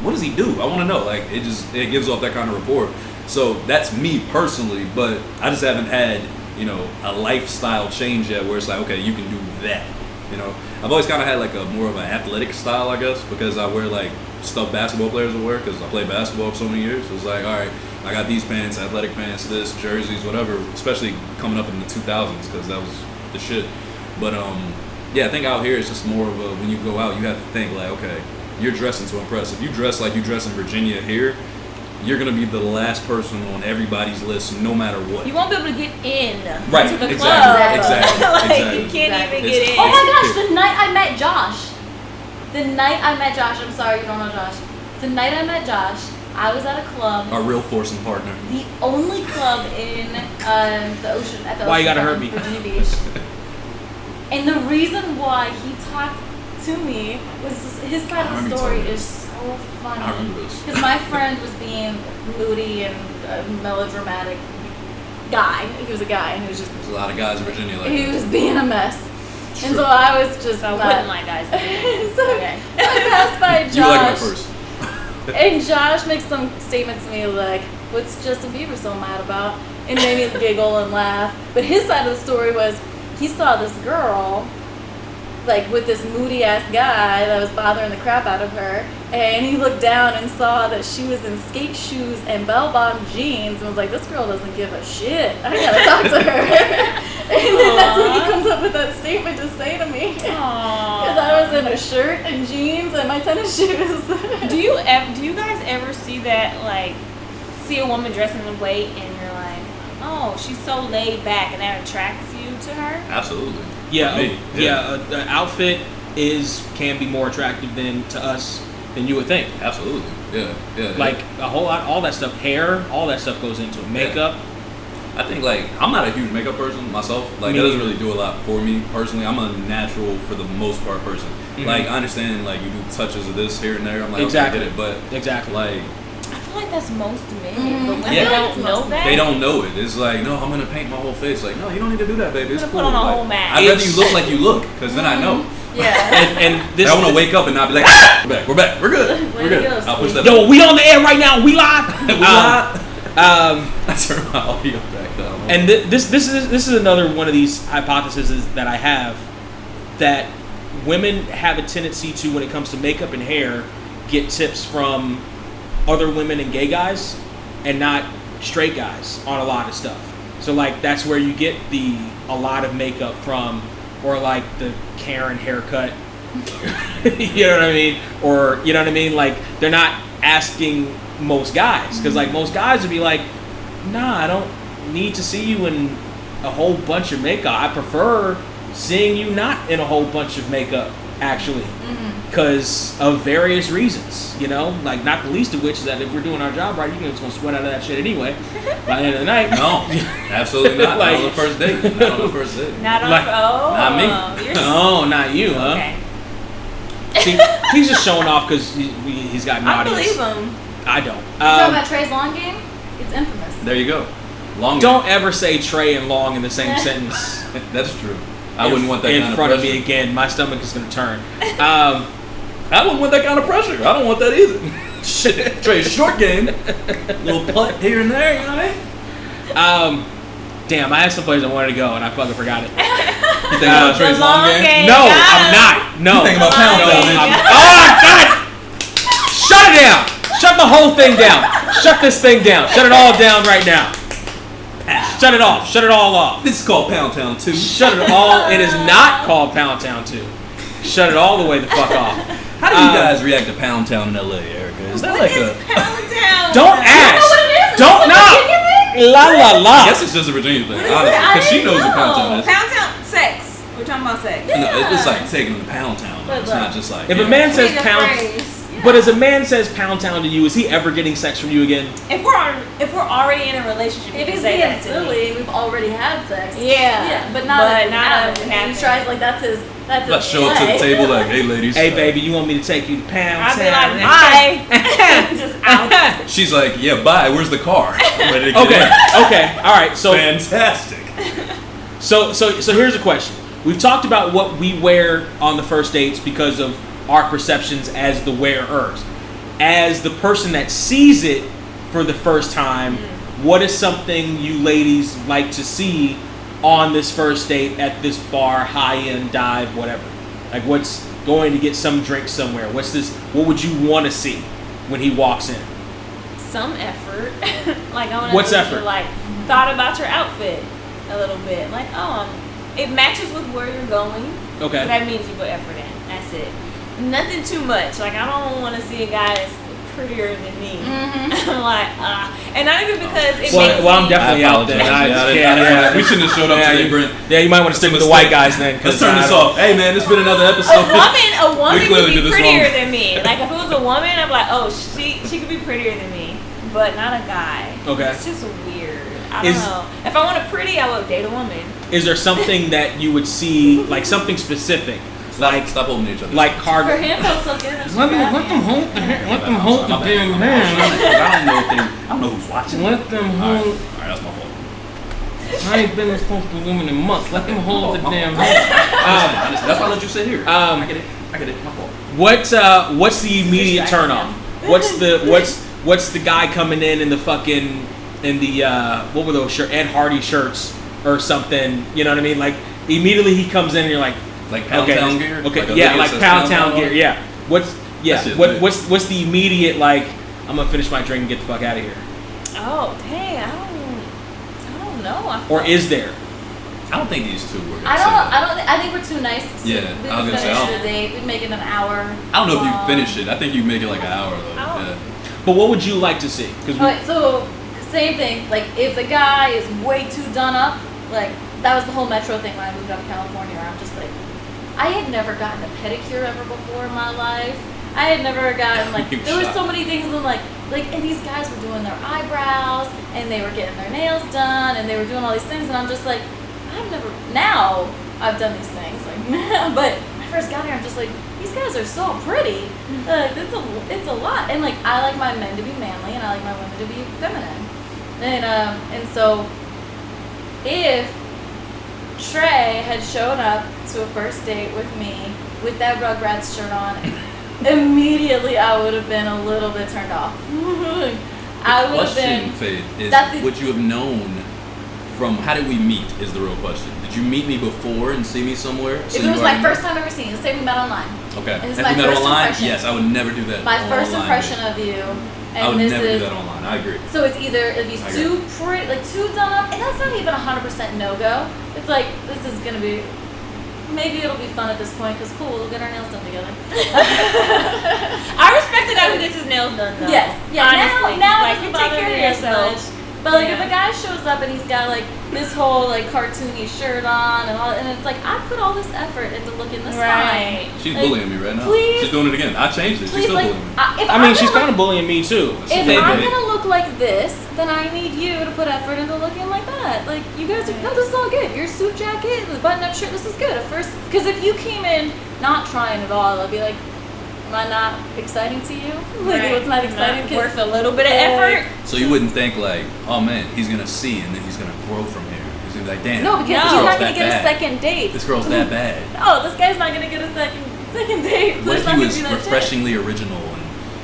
What does he do? I want to know. Like it gives off that kind of rapport. So that's me personally, but I just haven't had a lifestyle change yet where it's like, okay, you can do that. I've always kind of had like a more of an athletic style, I guess, because I wear like stuff basketball players will wear because I played basketball for so many years. So it's like, all right, I got these pants, athletic pants, this, jerseys, whatever, especially coming up in the 2000s because that was the shit. But yeah, I think out here it's just more of a, when you go out, you have to think like, okay, you're dressing to impress. If you dress like you dress in Virginia here, you're gonna be the last person on everybody's list, no matter what. You won't be able to get in right, to the exactly, club. Exactly. Like exactly. you can't even It's get in. Oh my gosh, the night I met Josh. I'm sorry you don't know Josh. The night I met Josh, I was at a club. Our real foursome partner. The only club in the ocean at the Why you ocean gotta hurt me? Virginia Beach. And the reason why he talked to me was his side of the story is so funny. I remember this. Because my friend was being moody and melodramatic guy. He was a guy, and he was just. There's a lot of guys in Virginia like He that. was being a mess. It's And true. so I was just. I not- wouldn't like guys. so, Okay. so I passed by Josh. You like him at first. And Josh makes some statement to me like, "What's Justin Bieber so mad about?" And made me giggle and laugh. But his side of the story was he saw this girl, like with this moody ass guy that was bothering the crap out of her, and he looked down and saw that she was in skate shoes and bell-bottom jeans, and was like, "This girl doesn't give a shit. I gotta talk to her." And then that's when he comes up with that statement to say to me. Because I was in a shirt and jeans and my tennis shoes. Do you guys ever see that, like, see a woman dressing in way and you're like, oh, she's so laid back, and that attracts you to her? Absolutely. Yeah, Me, an outfit can be more attractive to us than you would think. Absolutely. Yeah. Like a whole lot, all that stuff, hair, all that stuff goes into it. Makeup. I think like I'm not a huge makeup person myself. Like Me it doesn't neither. really do a lot for me personally. I'm a natural for the most part person. Mhm. Like I understand like you do touches of this here and there. I'm like Exactly. okay, I get it, but Exactly. like I feel like that's most men, Mhm. but women Yeah. don't know that. they don't know it. It's like no, I'm gonna paint my whole face. Like no, you don't need to do that, baby. It's You're cool. gonna put on a Like, whole mask. I'd rather you look like you look, because then I know. Yeah. And this. I want to wake up and not be like, we're back, we're good, Way we're to good. go, I'll push that. Yo, we on the air right now. We live. We live. Um, I turn my audio back down. And this is another one of these hypotheses that I have, that women have a tendency to, when it comes to makeup and hair, get tips from other women and gay guys and not straight guys on a lot of stuff. So like that's where you get a lot of makeup from, or like the Karen haircut. You know what I mean? Or you know what I mean? Like they're not asking most guys, because like most guys would be like, nah, I don't need to see you in a whole bunch of makeup. I prefer seeing you not in a whole bunch of makeup, actually, because of various reasons, you know, like not the least of which is that if we're doing our job right, you're just gonna sweat out of that shit anyway by the end of the night. No, absolutely not. Like- Not on the first date. Not on the first date. Not on. Like- Not me. You're No, not you, huh? Okay. See, he's just showing off because he's got an I audience. believe him. I don't. Talking about Trey's long game? It's infamous. There you go. Long. Don't ever say Trey and Long in the same sentence. That's true. I wouldn't want that in kind of front pressure. of me again. My stomach is gonna turn. I wouldn't want that kind of pressure. I don't want that either. Shit. Trey's short game. Little putt here and there, you know what I mean? Damn, I had some place I wanted to go and I fucking forgot it. You think about Trey's the long long game? game. No, got I'm him. not. No. You think about pound No, town, game. didn't you? Oh God! Shut it down. Shut the whole thing down. Shut this thing down. Shut it all down right now. Shut it off. Shut it all off. This is called Pound Town 2. Shut it all. It is not called Pound Town 2. Shut it all the way the fuck off. How do you guys react to Pound Town in LA, Erica? Is that like a... Pound down. Don't ask. what it is? Don't It's a know. Virginia thing? La la I la. guess it's just a Virginia thing, honestly. Because she knows what Pound Town is. Pound town sex. We're talking about sex. No, it's like taking them to Pound Town. But It's look, not just like... If you a know. man says Need a pound, phrase. but as a man says Pound Town to you, is he ever getting sex from you again? If we're already in a relationship, you If can he's say being that to me. silly, we've already had sex. Yeah. Yeah, but not But that not not that it He happened. tries like that's his Let's show up to the play. table like, hey, ladies. Hey baby, you want me to take you to Pound I'd be Town? like, bye. Just out. She's like, yeah, bye. Where's the car? Ready to get Okay, in. okay, all right. So Fantastic. So here's a question: we've talked about what we wear on the first dates because of our perceptions as the wearers. As the person that sees it for the first time, what is something you ladies like to see on this first date at this bar, high-end dive, whatever? Like, what's going to get some drink somewhere? What's this? What would you want to see when he walks in? Some effort. Like, I want What's to effort? like thought about your outfit a little bit. Like, it matches with where you're going. Okay. So that means you put effort in. That's it. Nothing too much. Like, I don't want to see a guy that's prettier than me. I'm like, and not even because it makes Well, I'm me... definitely out there. We shouldn't have showed up today, Brent. Yeah, you might want to stick with the white guys then. Let's turn this off. Hey, man, it's been another episode. A woman clearly could did be this prettier wrong. than me. Like, if it was a woman, I'm like, oh, she could be prettier than me, but not a guy. Okay. It's just weird. I don't know. If I wanted pretty, I would date a woman. Is there something that you would see, like something specific? Stop holding each other. Like Her cargo. hand felt so good. Let them hold the damn hand. I don't know who's watching. Let them Alright, hold. that's my fault. I ain't been this close to a woman in months. Let them hold the damn hand. That's why I let you sit here. I get it. My fault. What's the immediate turnoff? What's the guy coming in the fucking what were those Ed Hardy shirts or something? You know what I mean? Like immediately he comes in and you're like Pound Town gear? Okay, Like yeah, like Pound Town on gear. it? Yeah. What's shit the immediate like? I'm gonna finish my drink and get the fuck out of here. Oh, dang, I don't know. Or is there? I don't think these two were. I think we're too nice to Yeah, we I was would gonna say, finish I don't- the date. We'd make it an hour. I don't know if you long. finish it. I think you make it like an hour though. Oh. Yeah. But what would you like to see? Because Okay, so same thing. Like if the guy is way too done up, like that was the whole metro thing when I moved out of California. Where I'm just like, I had never gotten a pedicure ever before in my life. I had never gotten like You there were so shocked. many things and and these guys were doing their eyebrows and they were getting their nails done and they were doing all these things and I'm just like, now I've done these things but when I first got here I'm just like, these guys are so pretty. It's a lot. And like I like my men to be manly and I like my women to be feminine. And so if Trey had shown up to a first date with me with that Rugrats shirt on, immediately I would have been a little bit turned off. I would have Question, been. Faith, is That's the- would you have known from how did we meet is the real question. Did you meet me before and see me somewhere? If it was my first time ever seeing you, say we met online. Okay. And this If is we my met first online, impression. yes, I would never do that. My on first online impression dates. of you, and I would this never is. do that online. I agree. So it's either if he's I too pretty, like too done up, and that's not even 100% no go. It's like this is gonna be. Maybe it'll be fun at this point because cool, we'll get our nails done together. I respect the guy who gets his nails done, though. Yes, yeah. Honestly. Now like, you you take bother care of me yourself. yourself. But like if Yeah. a guy shows up and he's got like this whole like cartoony shirt on and all, and it's like I put all this effort into looking this Right. fine. She's Like, bullying me right now. please- She's doing it again. I changed it. She's Please, still like, bullying me. if I mean, I'm she's gonna kind of bullying me too. If Baby. I'm gonna look like this, then I need you to put effort into looking like that. Like you guys are, no, this is all good. Your suit jacket, the button-up shirt, this is good. At first, because if you came in not trying at all, I'd be like, am I not exciting to you? Like Right. it's not exciting. 'Cause- Worth a little bit of effort. So you wouldn't think like, oh man, he's gonna see and then he's gonna grow from here. He's gonna be like, damn. No, because this he's girl's not that gonna get a bad. second date. This girl's that bad. Oh, this guy's not gonna get a second date. What There's if not he gonna was be that chance. refreshingly original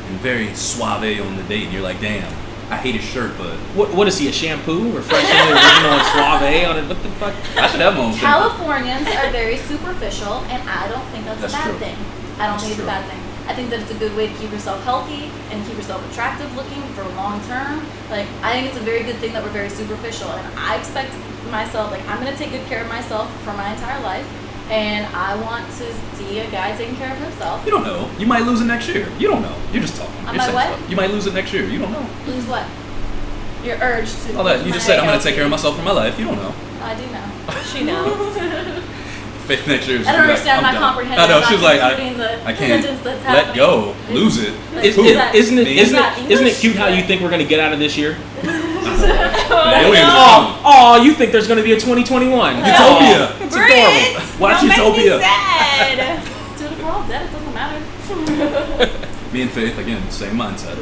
and very suave on the date and you're like, damn, I hate his shirt, but What is he? A shampoo? Refreshingly original and suave on it? What the fuck? I should have my own shampoo. Californians are very superficial, and I don't think that's a That's bad true. thing. I don't That's think it's a true. bad thing. I think that it's a good way to keep yourself healthy and keep yourself attractive looking for long term. Like, I think it's a very good thing that we're very superficial, and I expect myself, like, I'm gonna take good care of myself for my entire life, and I want to see a guy taking care of himself. You don't know. You might lose it next year. You don't know. You're just talking. I You're might saying what? stuff. You might lose it next year. You don't know. Lose what? Your urge to. All that you just said, I'm gonna take care of myself for my life. You don't know. I do know. She knows. Faith next year is I don't just understand. like, I'm I'm not done. comprehending. I know. I'm not She's like, including the I can't sentence that's let happening. go, lose it. Like, Is, Who? is, isn't it Me? isn't Not it isn't it English? cute how you think we're gonna get out of this year? They don't even Oh, you think there's gonna be a 2021? Utopia. It's Brent, adorable. Watch don't Utopia. Make me sad. Dude, if we're all dead, it doesn't matter. Me and Faith again, same mindset.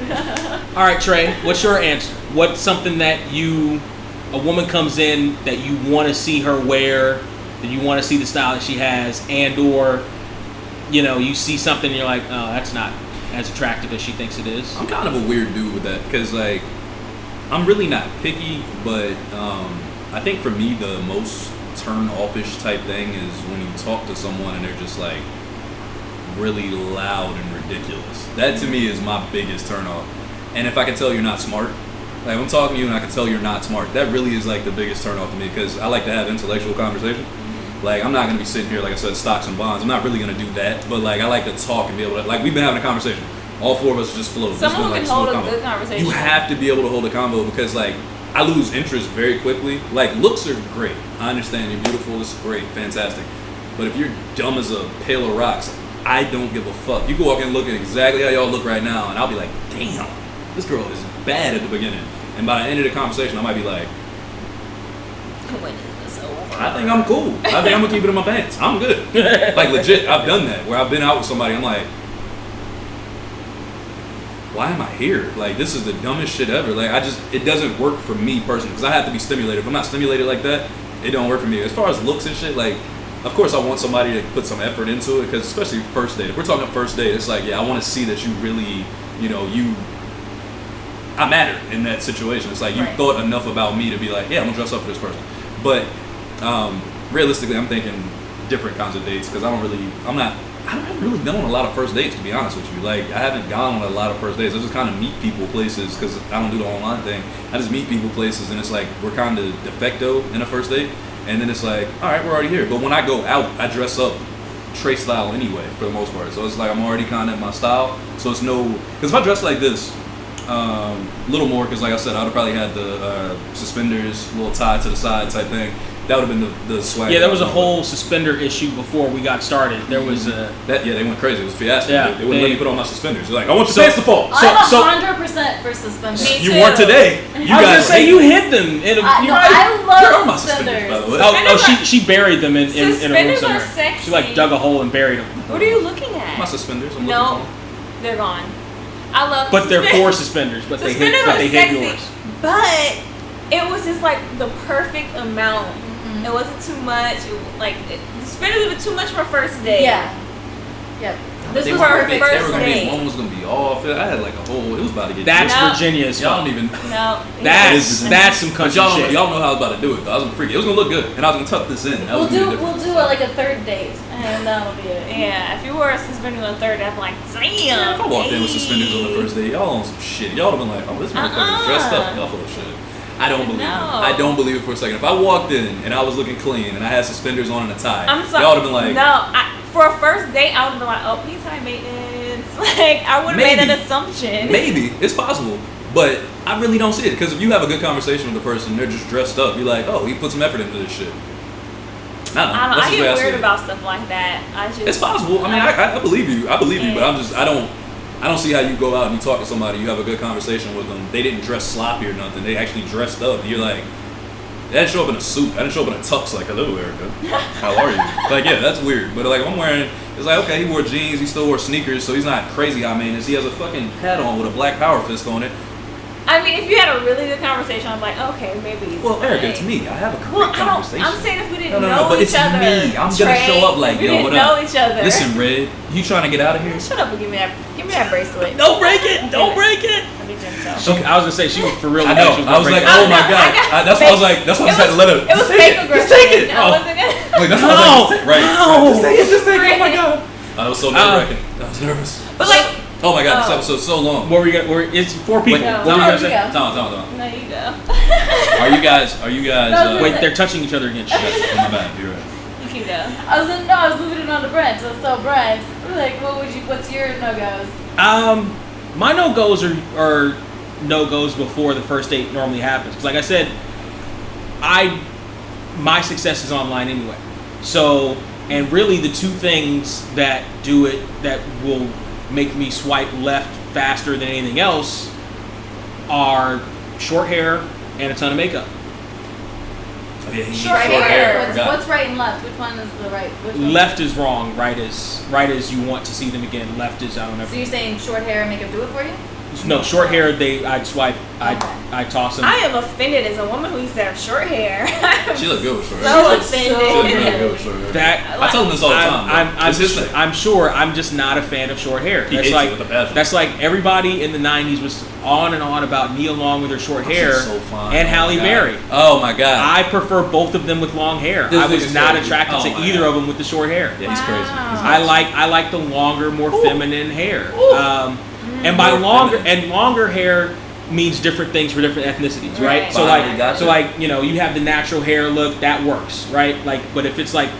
All right, Trey, what's your answer? What's something that a woman comes in that you want to see her wear Do you want to see the style that she has, and or you see something and you're like, oh, that's not as attractive as she thinks it is? I'm kind of a weird dude with that because like I'm really not picky, but I think for me the most turn offish type thing is when you talk to someone and they're just like really loud and ridiculous. That to me is my biggest turn off. And if I can tell you're not smart, like if I'm talking to you and I can tell you're not smart, that really is like the biggest turn off to me because I like to have intellectual conversation. Like I'm not gonna be sitting here like I said stocks and bonds. I'm not really gonna do that, but like I like to talk and be able to like we've been having a conversation. All four of us just float. Someone who like, can hold a combo. good conversation. You have to be able to hold a combo because like I lose interest very quickly. Like looks are great. I understand you're beautiful. It's great, fantastic. But if you're dumb as a pail of rocks, I don't give a fuck. You can walk in and look at exactly how y'all look right now, and I'll be like, damn, this girl is bad at the beginning. And by the end of the conversation, I might be like, when is this over? I think I'm cool. I think I'm gonna keep it in my pants. I'm good. Like legit, I've done that where I've been out with somebody. I'm like, why am I here? Like this is the dumbest shit ever. Like it doesn't work for me personally because I have to be stimulated. If I'm not stimulated like that, it don't work for me. As far as looks and shit, like of course I want somebody to put some effort into it because especially first date. If we're talking first date, it's like yeah, I want to see that you really, I matter in that situation. It's like you thought enough about me to be like, yeah, I'm gonna dress up for this person. But realistically, I'm thinking different kinds of dates because I haven't really been on a lot of first dates to be honest with you. Like I haven't gone on a lot of first dates. I just kind of meet people places because I don't do the online thing. I just meet people places and it's like we're kind of de facto in a first date, and then it's like, all right, we're already here. But when I go out, I dress up Trey style anyway for the most part. So it's like I'm already kind of in my style. So it's because if I dress like this. A little more because like I said I would have probably had the suspenders, little tie to the side type thing. That would have been the swag. Yeah, there was a whole suspender issue before we got started. There was they went crazy. It was fiasco. Yeah, they wouldn't let me put on my suspenders. They're like, I want your pants to fall. I'm 100% for suspenders. You weren't today. I was gonna say you hid them. I love my suspenders, by the way. Oh, she buried them in a room Suspenders are somewhere. sexy. She like dug a hole and buried them. What are you looking at? My suspenders. I'm No, looking for they're gone. I love But they're for suspenders, but they hit yours. But it was just like the perfect amount. Mm-hmm. It wasn't too much. The suspenders were too much for first date. Yeah. Yep. This They was were perfect first They were gonna be, date. one was gonna be off. I had like a whole. It was about to get. That's No. Virginia's Y'all fault. don't even. No. That's some But country y'all shit. know how I was about to do it. Though. I was gonna freak it. It was gonna look good, and I was gonna tuck this in. That We'll was gonna be do different. like a third date, and that'll be it. Yeah, if you were a suspender on the third, I'd be like, damn. Yeah, if I walked in with suspenders on the first day, y'all on some shit. Y'all would have been like, oh, this motherfucker's dressed up. Y'all full of shit. I don't believe it. I don't believe it for a second. If I walked in and I was looking clean and I had suspenders on and a tie, I'm sorry. y'all would have been like, no. For a first date, I would have been like, oh, please high maintenance. Like, I would have made an assumption. Maybe. It's possible. But I really don't see it. Because if you have a good conversation with the person, they're just dressed up, you're like, oh, he put some effort into this shit. I get weird about stuff like that. It's possible. I mean, I believe you. I believe you, but I don't see how you go out and you talk to somebody, you have a good conversation with them. They didn't dress sloppy or nothing. They actually dressed up. And you're like, they didn't show up in a suit. I didn't show up in a tux like, hello, Erica. How are you? Like, yeah, that's weird. But like, I'm wearing, it's like, okay, he wore jeans. He still wore sneakers, so he's not crazy high maintenance. He has a fucking hat on with a black power fist on it. I mean, if you had a really good conversation, I'm like, okay, maybe he's Well, Erica, fine. it's me. I have a great conversation. I'm saying if we didn't No, know but each it's other. me. I'm Trey, gonna show up like, if we yo, didn't what know up? each other. Listen, Red, you trying to get out of here? Shut up and give me that bracelet. Don't break it! Don't break it! I'll be gentle. I was gonna say she was for real. I know. I was like, oh my god. That's why I was like, that's why I just had to let her. It was Just fake take it. aggression. Just take it. I wasn't gonna. Wait, that's why I was like, right. No. Just take it. Just take it. Oh my god. I was so nerve-wracking. I was nervous. But like, Oh my god, this episode's so long. What were we gonna? It's 4 people. Wait, What were you gonna say? Tom. no, you go. Are you guys? Wait, they're touching each other again. Shit. Oh, my bad. You're right. You can go. I was moving it on to Brent. So Brent, like, what's your no-goes? My no-goes are no-goes before the first date normally happens. Because like I said, my success is online anyway. So, and really the two things that do it, that will make me swipe left faster than anything else, are short hair and a ton of makeup. Oh, yeah, Short hair. What's right and left? Which one is the right? Which one? Left is wrong. Right is you want to see them again. Left is I don't know. So you're saying short hair and makeup do it for you? No, short hair. I swipe. I toss them. I am offended as a woman who used to have short hair. She looked good with short So hair. offended. She looked really good with short hair. That I tell him this all the time. It's his thing. I'm sure. I'm just not a fan of short hair. He hates it with a passion. That's like everybody in the '90s was on and on about Nia Long with her short hair, She's so fine. and Oh Halle my God. Berry. Oh my god. I prefer both of them with long hair. This I was nigga's not crazy. attracted Oh to my either God. of them with the short hair. Yeah, he's crazy. I like the longer, more feminine hair. And by More longer feminine. and longer hair means different things for different ethnicities, right? Right. So Finally, gotcha. so like you know, you have the natural hair look that works, right? Like, but if it's like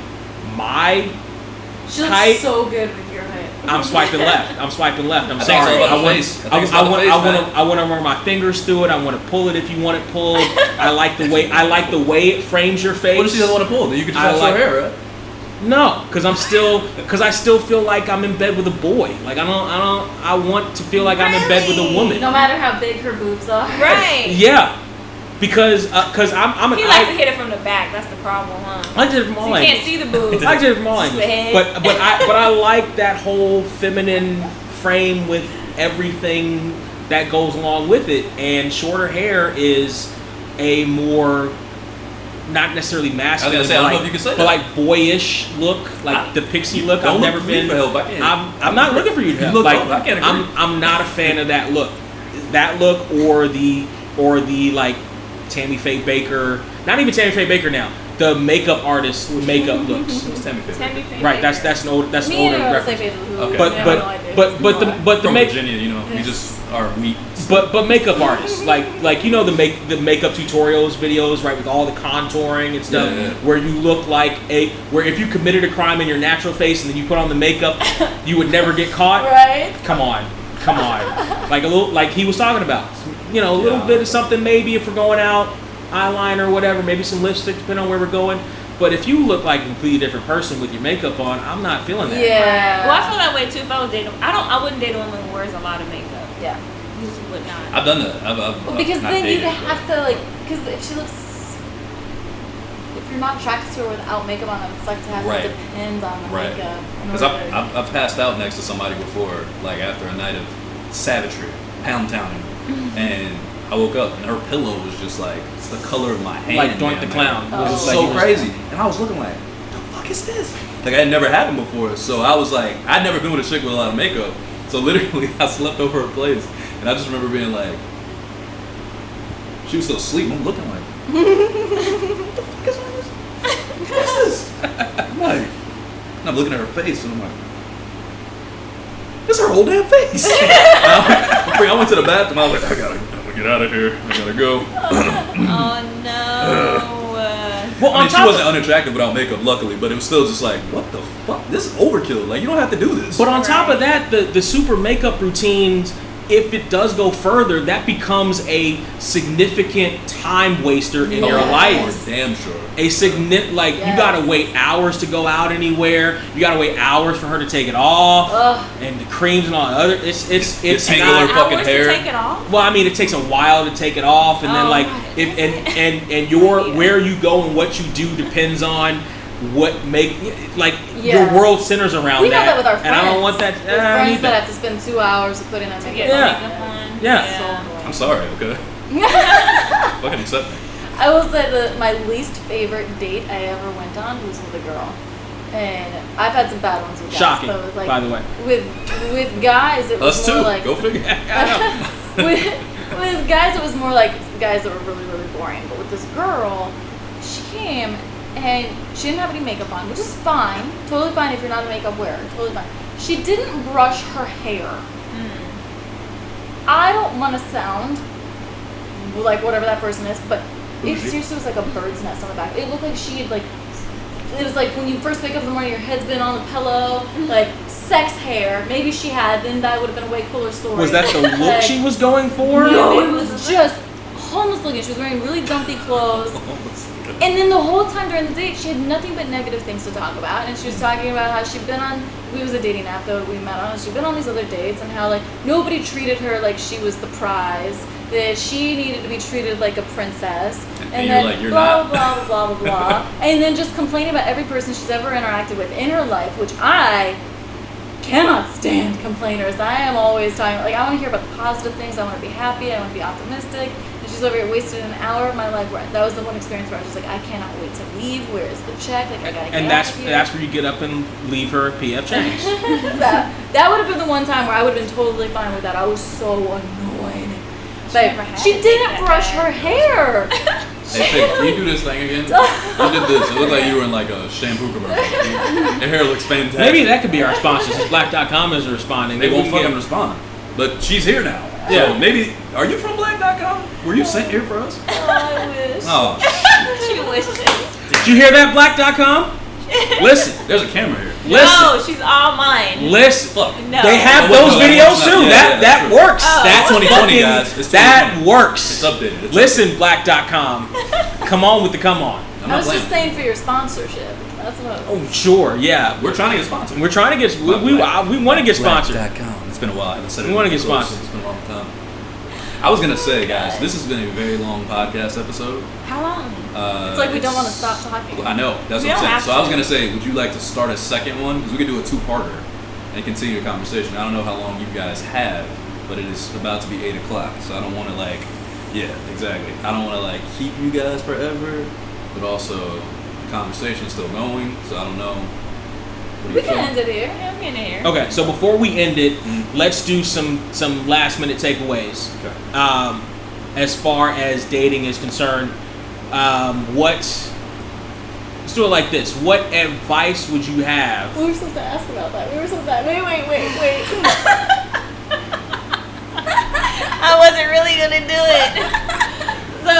my She Height. looks so good with your height. I'm swiping left. I'm swiping left. I'm I think it's sorry. all about the want. face. I think it's about the face, man. I want to run my fingers through it. I want to pull it if you want it pulled. I like the way it frames your face. What if she doesn't want to pull? Then you can just I have like- short hair, right? No, because I still feel like I'm in bed with a boy. Like I want to feel like I'm in bed with a woman. No matter how big her boobs are. Right. Yeah, because I'm an He likes to hit it from the back. That's the problem, huh? I did it from all You angles. can't see the boobs. I did it from all Just the angles. head. But I like that whole feminine frame with everything that goes along with it. And shorter hair is a more not necessarily masculine, I was gonna say, I don't but, know like, if you can say but that. like boyish look, like the pixie look. Don't I've never look for me been. for help. I can't. I'm not looking for you to You help. look Like old. I can't agree. I'm not a fan of that look. That look or the like Tammy Faye Baker. Not even Tammy Faye Baker now. The makeup artist makeup looks. It's Tammy Faye. Tammy Faye Right. Baker. That's an older Me and older her was like, reference. Okay. But yeah, but no idea. but the From make Virginia, you know, we just are wheat. but makeup artists like you know the makeup tutorials videos, right, with all the contouring and stuff, Yeah. where you look like where if you committed a crime in your natural face and then you put on the makeup, you would never get caught. Right? Come on. Like a little, like he was talking about, you know, a little Yeah. bit of something maybe if we're going out, eyeliner or whatever, maybe some lipstick depending on where we're going. But if you look like a completely different person with your makeup on, I'm not feeling that. Yeah. Well, I feel that way too. If I was dating, I wouldn't date a woman who wears a lot of makeup. Yeah. You just would not. I've done that. I've Well, because not then you dated, have to like, because if she looks, if you're not attracted to her without makeup on, it would suck to have Right. to depend on the Right. makeup. in Because order- I've passed out next to somebody before, like after a night of savagery, pound town, and I woke up and her pillow was just like it's the color of my hand. Like Doink the man. Clown. Oh. It was Like so he was- crazy, and I was looking like, what the fuck is this? Like I had never happened before, so I was like, I'd never been with a chick with a lot of makeup, so literally I slept over her place, and I just remember being like, she was still asleep. I'm looking like, what the fuck is all this? What's this? I'm like, and I'm looking at her face, and I'm like, this is her whole damn face. I went to the bathroom. I was like, I'm gonna get out of here. I gotta go. Oh no. Well, I on mean, she top wasn't unattractive without makeup, luckily, but it was still just like, what the fuck? This is overkill. Like, you don't have to do this. But on top of that, the super makeup routines, if it does go further, that becomes a significant time waster in your life. For damn sure. A significant, like, you gotta wait hours to go out anywhere. You gotta wait hours for her to take it off, Ugh. and the creams and all the other. It's Tangle not. her fucking Hours hair. to take it off. Well, I mean, it takes a while to take it off, and then Oh, like, is and your where you go and what you do depends on what your Yeah. world centers around We know that. that with our friends. And I don't want that. With I don't friends need that that. have to spend 2 hours putting on To makeup. get Yeah. makeup on. Yeah. I'm sorry, okay? Fucking accept me. I will say that my least favorite date I ever went on was with a girl, and I've had some bad ones with guys. Shocking, but with, like, by the way. with guys, it was Us more too. like Go figure. with guys, it was more like guys that were really, really boring. But with this girl, she came and she didn't have any makeup on, which is fine. Totally fine if you're not a makeup wearer. Totally fine. She didn't brush her hair. I don't want to sound like whatever that person is, but it seriously was like a bird's nest on the back. It looked like she had like, it was like when you first wake up in the morning, your head's been on the pillow, like sex hair. Maybe she had, then that would have been a way cooler story. Was that the look Like, she was going for? No, it was just homeless looking. She was wearing really dumpy clothes. And then the whole time during the date, she had nothing but negative things to talk about. And she was talking about how she'd been on, we was a dating app that we met on, and she'd been on these other dates, and how like nobody treated her like she was the prize, that she needed to be treated like a princess. And then you're like, you're blah, not. blah, blah, blah, blah, blah. And then just complaining about every person she's ever interacted with in her life, which I cannot stand complainers. I am always talking, like, I want to hear about the positive things. I want to be happy. I want to be optimistic. And she's over here wasting an hour of my life. Where that was the one experience where I was just like, I cannot wait to leave. Where is the check? Like, I gotta get And out of here. that's where you get up and leave her a PF Chang's. that would have been the one time where I would have been totally fine with that. I was so annoyed. never But had she to didn't take that brush back. her hair. Hey, Faith, can you do this thing again? You did this. It looked like you were in like a shampoo commercial. Your hair looks fantastic. Maybe that could be our sponsor since Black.com is responding. They won't can fucking get- respond. But she's here now. Yeah. So maybe, are you from Black.com? Were you sent here for us? Oh, I wish. Oh, She wishes. Did you hear that, Black.com? Listen. there's a camera here. Listen. No, she's all mine. Listen. Fuck. No. They have Oh, those no, videos that's not- too. yeah, that yeah, that that's true. works. Oh. That's 2020, fucking- guys. It's that 2020. works. It's updated. It's Listen, Black.com. Come on with the come on. I'm I not was just playing. saying for your sponsorship. That's what I was. Oh, sure. Yeah. We're trying to get sponsored. We're trying to get we want to get sponsored. Black.com. It's been a while. I haven't said it We wanna in get close. sponsored. It's been a long time. I was gonna say, guys, this has been a very long podcast episode. How long? It's like we don't want to stop talking. I know. That's We what I'm don't saying. have So I was to. gonna say, would you like to start a second one? Because we could do a two-parter and continue the conversation. I don't know how long you guys have, but it is about to be 8 o'clock. So I don't want to yeah, exactly. I don't want to keep you guys forever, but also the conversation's still going. So I don't know. What do We you can feel? end it here. Yeah, I'm in here. Okay, so before we end it, let's do some last minute takeaways. Okay. As far as dating is concerned, let's do it like this. What advice would you have? We were supposed to ask about that. Wait. I wasn't really gonna do it. So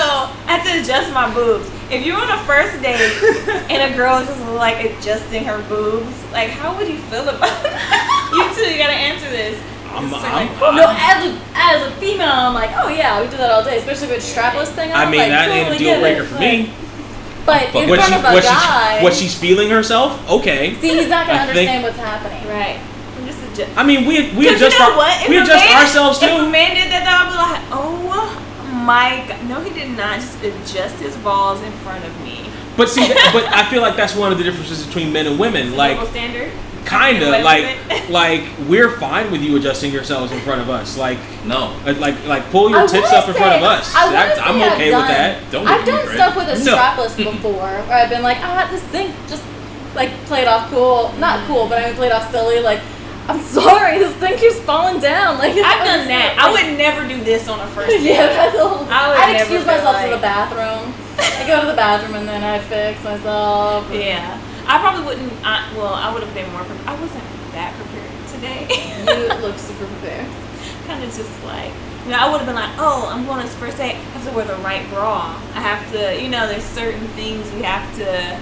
I had to adjust my boobs. If you're on a first date and a girl is just adjusting her boobs, how would you feel about it? You two, you gotta answer this. No, as a female, I'm like, oh yeah, we do that all day, especially with strapless thing on. I mean, that ain't a totally deal get breaker it. for me. But in front of a guy, What she's feeling herself? Okay. see, he's not gonna I think- understand what's happening. Right. I'm just adjust. I mean, we 'Cause adjust you know what? If we a adjust man- ourselves If a too. man did that, I'd be like, oh my god. No, he did not just adjust his balls in front of me. But see, but I feel like that's one of the differences between men and women. Double standard. Kinda Wait a minute. we're fine with you adjusting yourselves in front of us. No. Pull your tits up in front of us. I wanna say I'm okay with that. Don't I've make me done great. stuff with a No. strapless before, where I've been like, this thing just played off cool, not cool, but I mean played off silly. I'm sorry, this thing keeps falling down. I've done that. I would never do this on a first date. Yeah, that's the whole. I would I'd never excuse feel myself to like- the bathroom. I go to the bathroom and then I'd fix myself. Yeah. I probably wouldn't. I would have been more prepared. I wasn't that prepared today. You look super prepared. Kind of just I would have been like, oh, I'm going on this first date. I have to wear the right bra. I have to, there's certain things you have to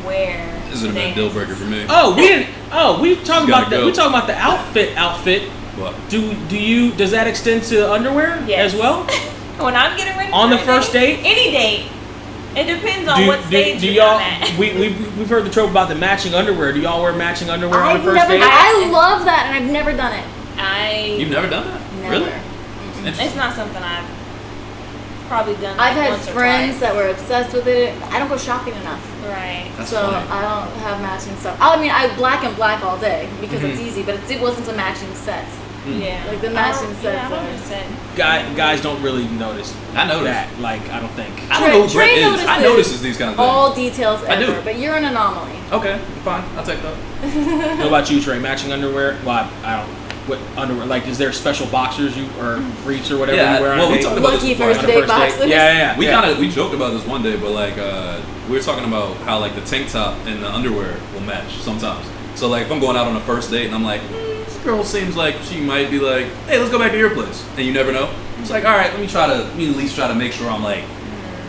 wear. This would have been a deal breaker for me. Oh, we didn't. Oh, we talking You about gotta the go. we talking about the outfit. What? Does that extend to underwear Yes. as well? When I'm getting ready On for the a first date? Any date. It depends on what stage do you're y'all? at. We've heard the trope about the matching underwear. Do y'all wear matching underwear on I've the first never. date? I love that, and I've never done it. You've never done that? Never. Really? Mm-mm. It's not something I've probably done. I've had once or friends twice. that were obsessed with it. I don't go shopping enough. Right. That's So funny. I don't have matching stuff. I mean, I black and black all day because it's Mhm. easy, but it wasn't a matching set. Yeah. Like the matching Yeah, sets I don't are- understand. Guys don't really notice I noticed. that. I don't think. I don't know who Trey Brent is. I notices these kind of things. all details I do. ever, but you're an anomaly. Okay, fine. I'll take that. What about you, Trey? Matching underwear? Well, I don't. What underwear? Is there special boxers or briefs or whatever Yeah, you wear on well, a we date? talked about Lucky this before. first On a date first date? boxers. Yeah. We joked about this one day, but we were talking about how the tank top and the underwear will match sometimes. So if I'm going out on a first date and I'm like, this girl seems like she might be like, hey, let's go back to your place, and you never know. It's like, all right, let me at least try to make sure I'm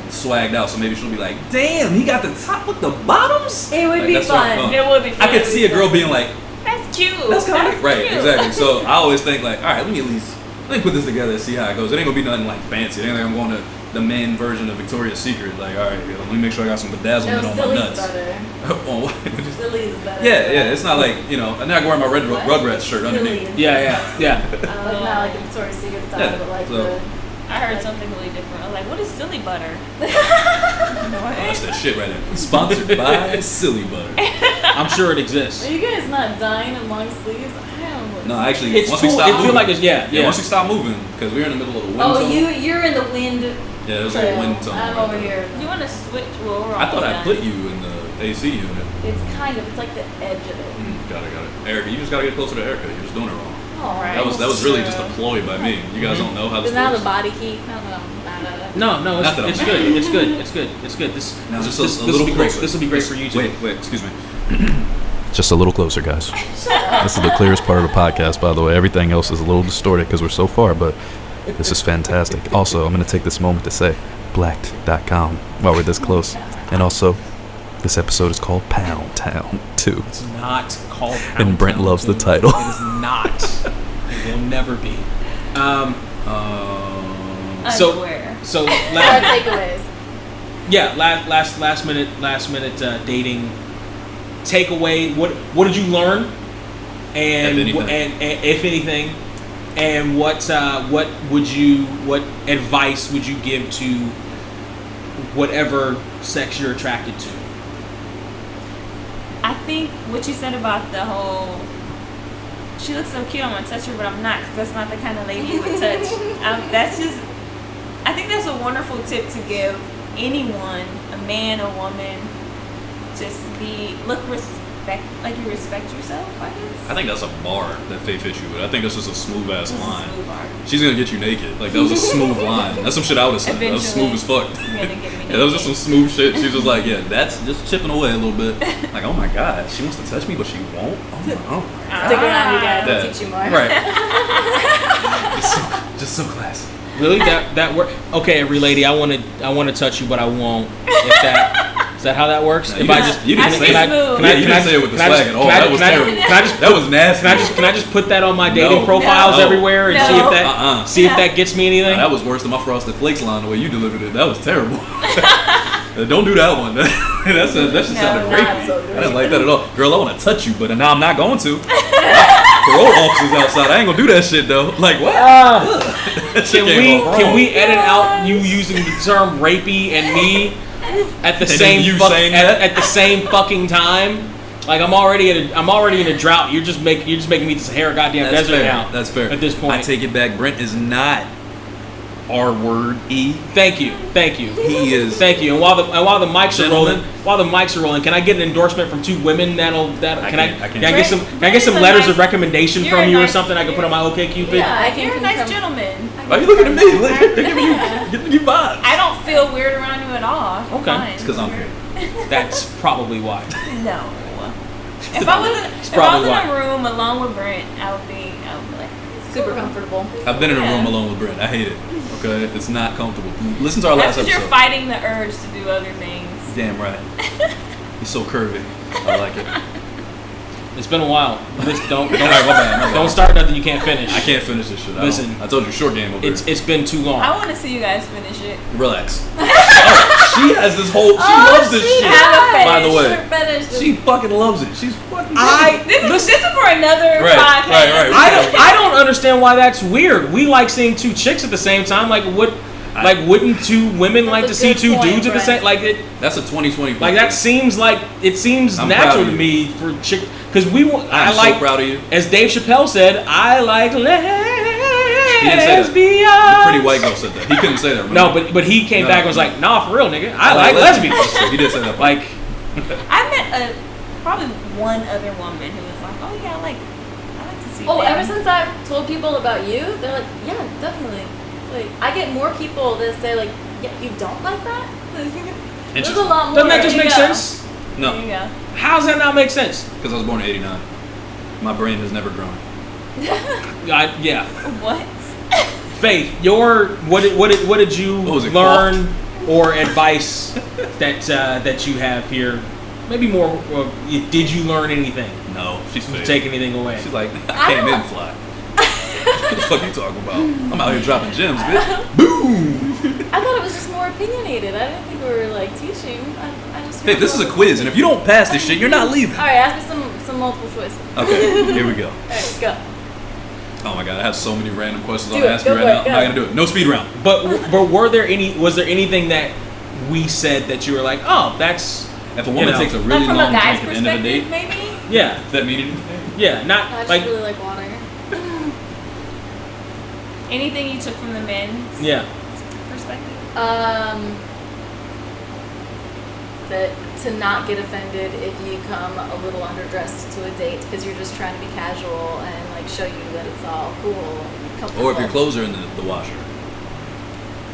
swagged out. So maybe she'll be like, damn, he got the top with the bottoms. It would be that's sort of fun. It would be fun. I could see a girl being like, That's cute. that's kind of right, cute. exactly. So I always think all right, let me put this together and see how it goes. It ain't gonna be nothing fancy. It ain't like I'm going to the men version of Victoria's Secret. All right, let me make sure I got some bedazzlement No, on my silly's nuts. better. On what? Silly's better. Yeah. It's not I'm not wearing my Rugrats shirt underneath. Silly. Yeah. Like not like the Victoria's Secret style, Yeah, but so- I heard something really different. I was like, what is silly butter? Oh, that's that shit right there. Sponsored by Silly Butter. I'm sure it exists. Are you guys not dying in long sleeves? I don't know. No, actually, It's once cool. we stop It moving, feel like it's once we stop moving, because we're in the middle of the wind Oh, tunnel. you're in the wind. Yeah, there's a trail. wind tunnel. I'm right over there. here. You want to switch? Well, we're I thought almost I done. put you in the AC unit. It's like the edge of it. Got it. Erica, you just gotta get closer to Erica. You're just doing it wrong. All right. That was really just a ploy by me. You guys don't know how this But now works. the body heat. No, Not that I'm it's mad. good. It's good. It's good. It's good. This Now just this a will little be great. closer. This will be great for you too. Wait, excuse me. Just a little closer, guys. This is the clearest part of the podcast, by the way. Everything else is a little distorted because we're so far, but this is fantastic. Also, I'm going to take this moment to say blacked.com while we're this close. And also, this episode is called Pound Town 2. It's not called. And Brent Pound loves Town the title. It is not. It will never be. So Underwear. so Our last, takeaways. yeah, last minute dating takeaway. What did you learn? And If anything. and if anything, and what advice would you give to whatever sex you're attracted to? I think what you said about the whole, she looks so cute, I want to touch her, but I'm not, 'cause that's not the kind of lady you would touch. That's just, I think that's a wonderful tip to give anyone, a man, a woman. Just like you respect yourself, I guess. I think that's a bar that Faith hit you with. I think that's just a smooth ass This is a line. smooth bar. She's gonna get you naked. Like that was a smooth line. That's some shit I would have said. That was smooth as fuck. She's gonna get me Yeah, that was just some naked. smooth shit. She's just like, yeah, that's just chipping away a little bit. Like, oh my god, she wants to touch me, but she won't. Oh my Stick around, you guys. I'll Yeah. teach you more. Right. just so classy. Really, that work? Okay, every lady, I want to touch you, but I won't. Is that how that works? No, if you I didn't- just you didn't say that. You didn't say it with the swag at all. That was terrible. That was nasty. Can I just put that on my dating No. profiles No. everywhere and see if that gets me anything? That was worse than my Frosted Flakes line. The way you delivered it, that was terrible. Don't do that one. That just sounded not rapey. so good. I didn't like that at all. Girl, I want to touch you, but now I'm not going to. Parole officers outside. I ain't gonna do that shit though. Like what? That shit came off Can wrong. we edit out you using the term rapey and me at the then same you fuck- saying that? at the same fucking time? Like I'm already in a drought. You're just making me the Sahara goddamn That's desert fair. now. That's fair. At this point, I take it back. Brent is not R-word-E. Thank you. He is. Thank you. And while the mics Gentlemen. are rolling, can I get an endorsement from two women? Can I get some Brent's a letters nice- of recommendation you're from a you or nice- something I can put on my OkCupid? Yeah, I can You're a nice come- gentleman. Why are you looking at me? They're giving you vibes. I don't feel weird around you at all. I feel Okay. fine. It's because I'm here. That's probably why. No. If I was probably in why. a room alone with Brent, I would be like Super comfortable. I've been in a Yeah. room alone with Brent. I hate it. Okay, it's not comfortable. Listen to our last That's because episode. you're fighting the urge to do other things. Damn right. He's so curvy. I like it. It's been a while. Don't All right, my bad. don't start nothing you can't finish. I can't finish this shit. Listen. I told you, short game over It's been too long. I want to see you guys finish it. Relax. She has this whole. She loves this shit. By the way, Fetish. she fucking loves it. She's fucking. This is for another Right, podcast. right. I don't understand why that's weird. We like seeing two chicks at the same time. Like wouldn't two women like to That's a see good two point, dudes at the same? Brent. Like it. That's a 2020. Like that seems I'm proud natural of to you. me for chick because I I'm like so proud of you. as Dave Chappelle said I like He didn't say that. lesbians. The pretty white girl said that. He couldn't say that. No, remember? but he came No. back and was like, nah, for real, nigga, I like lesbians. He did say that. Like I met probably one other woman who was like, oh yeah, I like to see. Oh, them. ever since I've told people about you, they're like, yeah, definitely. Like, I get more people that say like, yeah, you don't like that? There's a lot more. doesn't that just There make you go. sense? There No, you go. How does that not make sense? because I was born in '89. My brain has never grown. Yeah. What? Faith, what did you What was it, learn or advice that you have here? Maybe more. Did you learn anything? No, she's Did you fake. take anything away? She's like, I came in fly. What the fuck you talking about? I'm out here dropping gems, bitch. Boom. I thought it was just more opinionated. I didn't think we were like teaching. I just. Hey, this is a quiz, and if you don't pass this shit, you're not leaving. All right, ask me some multiple choice. Okay, here we go. All right, go. Oh my god, I have so many random questions Do I'll it, ask you go right for now. it, I'm not gonna do it. No speed round. But was there anything that we said that you were like, oh, that's If a woman takes a really Like from long a guy's drink at the end of the perspective, date, maybe. yeah, does that mean anything? yeah, I not just like really like water. Anything you took from the men's yeah. perspective? That to not get offended if you come a little underdressed to a date because you're just trying to be casual and like show you that it's all cool and comfortable. Or if your clothes are in the washer.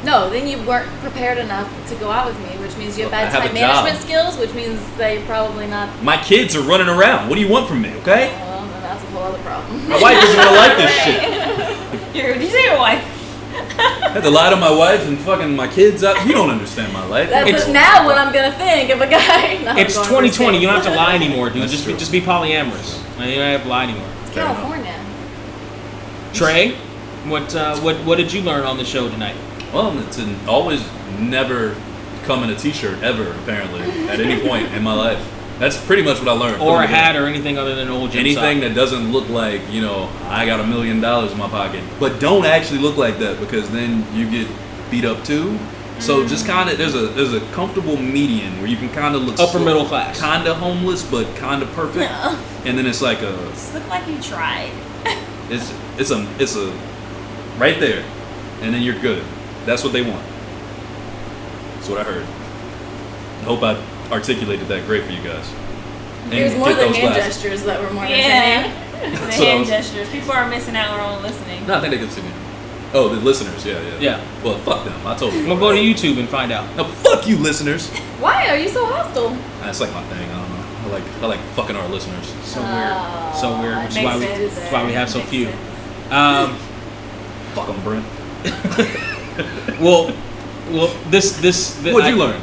No, then you weren't prepared enough to go out with me, which means you have Well, bad I have time a job. management skills, which means they're probably not. My kids are running around. What do you want from me, okay? Well, then that's a whole other problem. My wife isn't gonna like this shit. Did you say your wife? I had to lie to my wife and fucking my kids out. You don't understand my life. That's now what I'm gonna think of a guy. No, It's I'm going 2020. for You don't have to lie anymore, dude. That's Just true. just be polyamorous. You don't have to lie anymore. It's California. Trey, what did you learn on the show tonight? Well, it's always never come in a t-shirt ever, apparently, at any point in my life. That's pretty much what I learned. Or a hat or anything other than an old gym Anything sock. that doesn't look like, I got $1 million in my pocket. But don't actually look like that because then you get beat up too. So just kind of, there's a comfortable median where you can kind of look Upper middle class. kind of homeless, but kind of perfect. No. And then it's like Just look like you tried. it's a right there, and then you're good. That's what they want. That's what I heard. I hope I articulated that great for you guys. And It was more get the those hand glasses. gestures that were more Yeah. entertaining. The So- hand gestures. People are missing out on listening. No, I think they can see me. Oh, the listeners, yeah. Yeah. Well, fuck them. I told you. I'm gonna go to YouTube and find out. No, fuck you, listeners. Why are you so hostile? That's like my thing. I don't know. I like fucking our listeners. So weird. So weird. Which is makes why sense. that's why we have so Makes few. sense. Fuck them, Brent. Well, this. What'd you learn?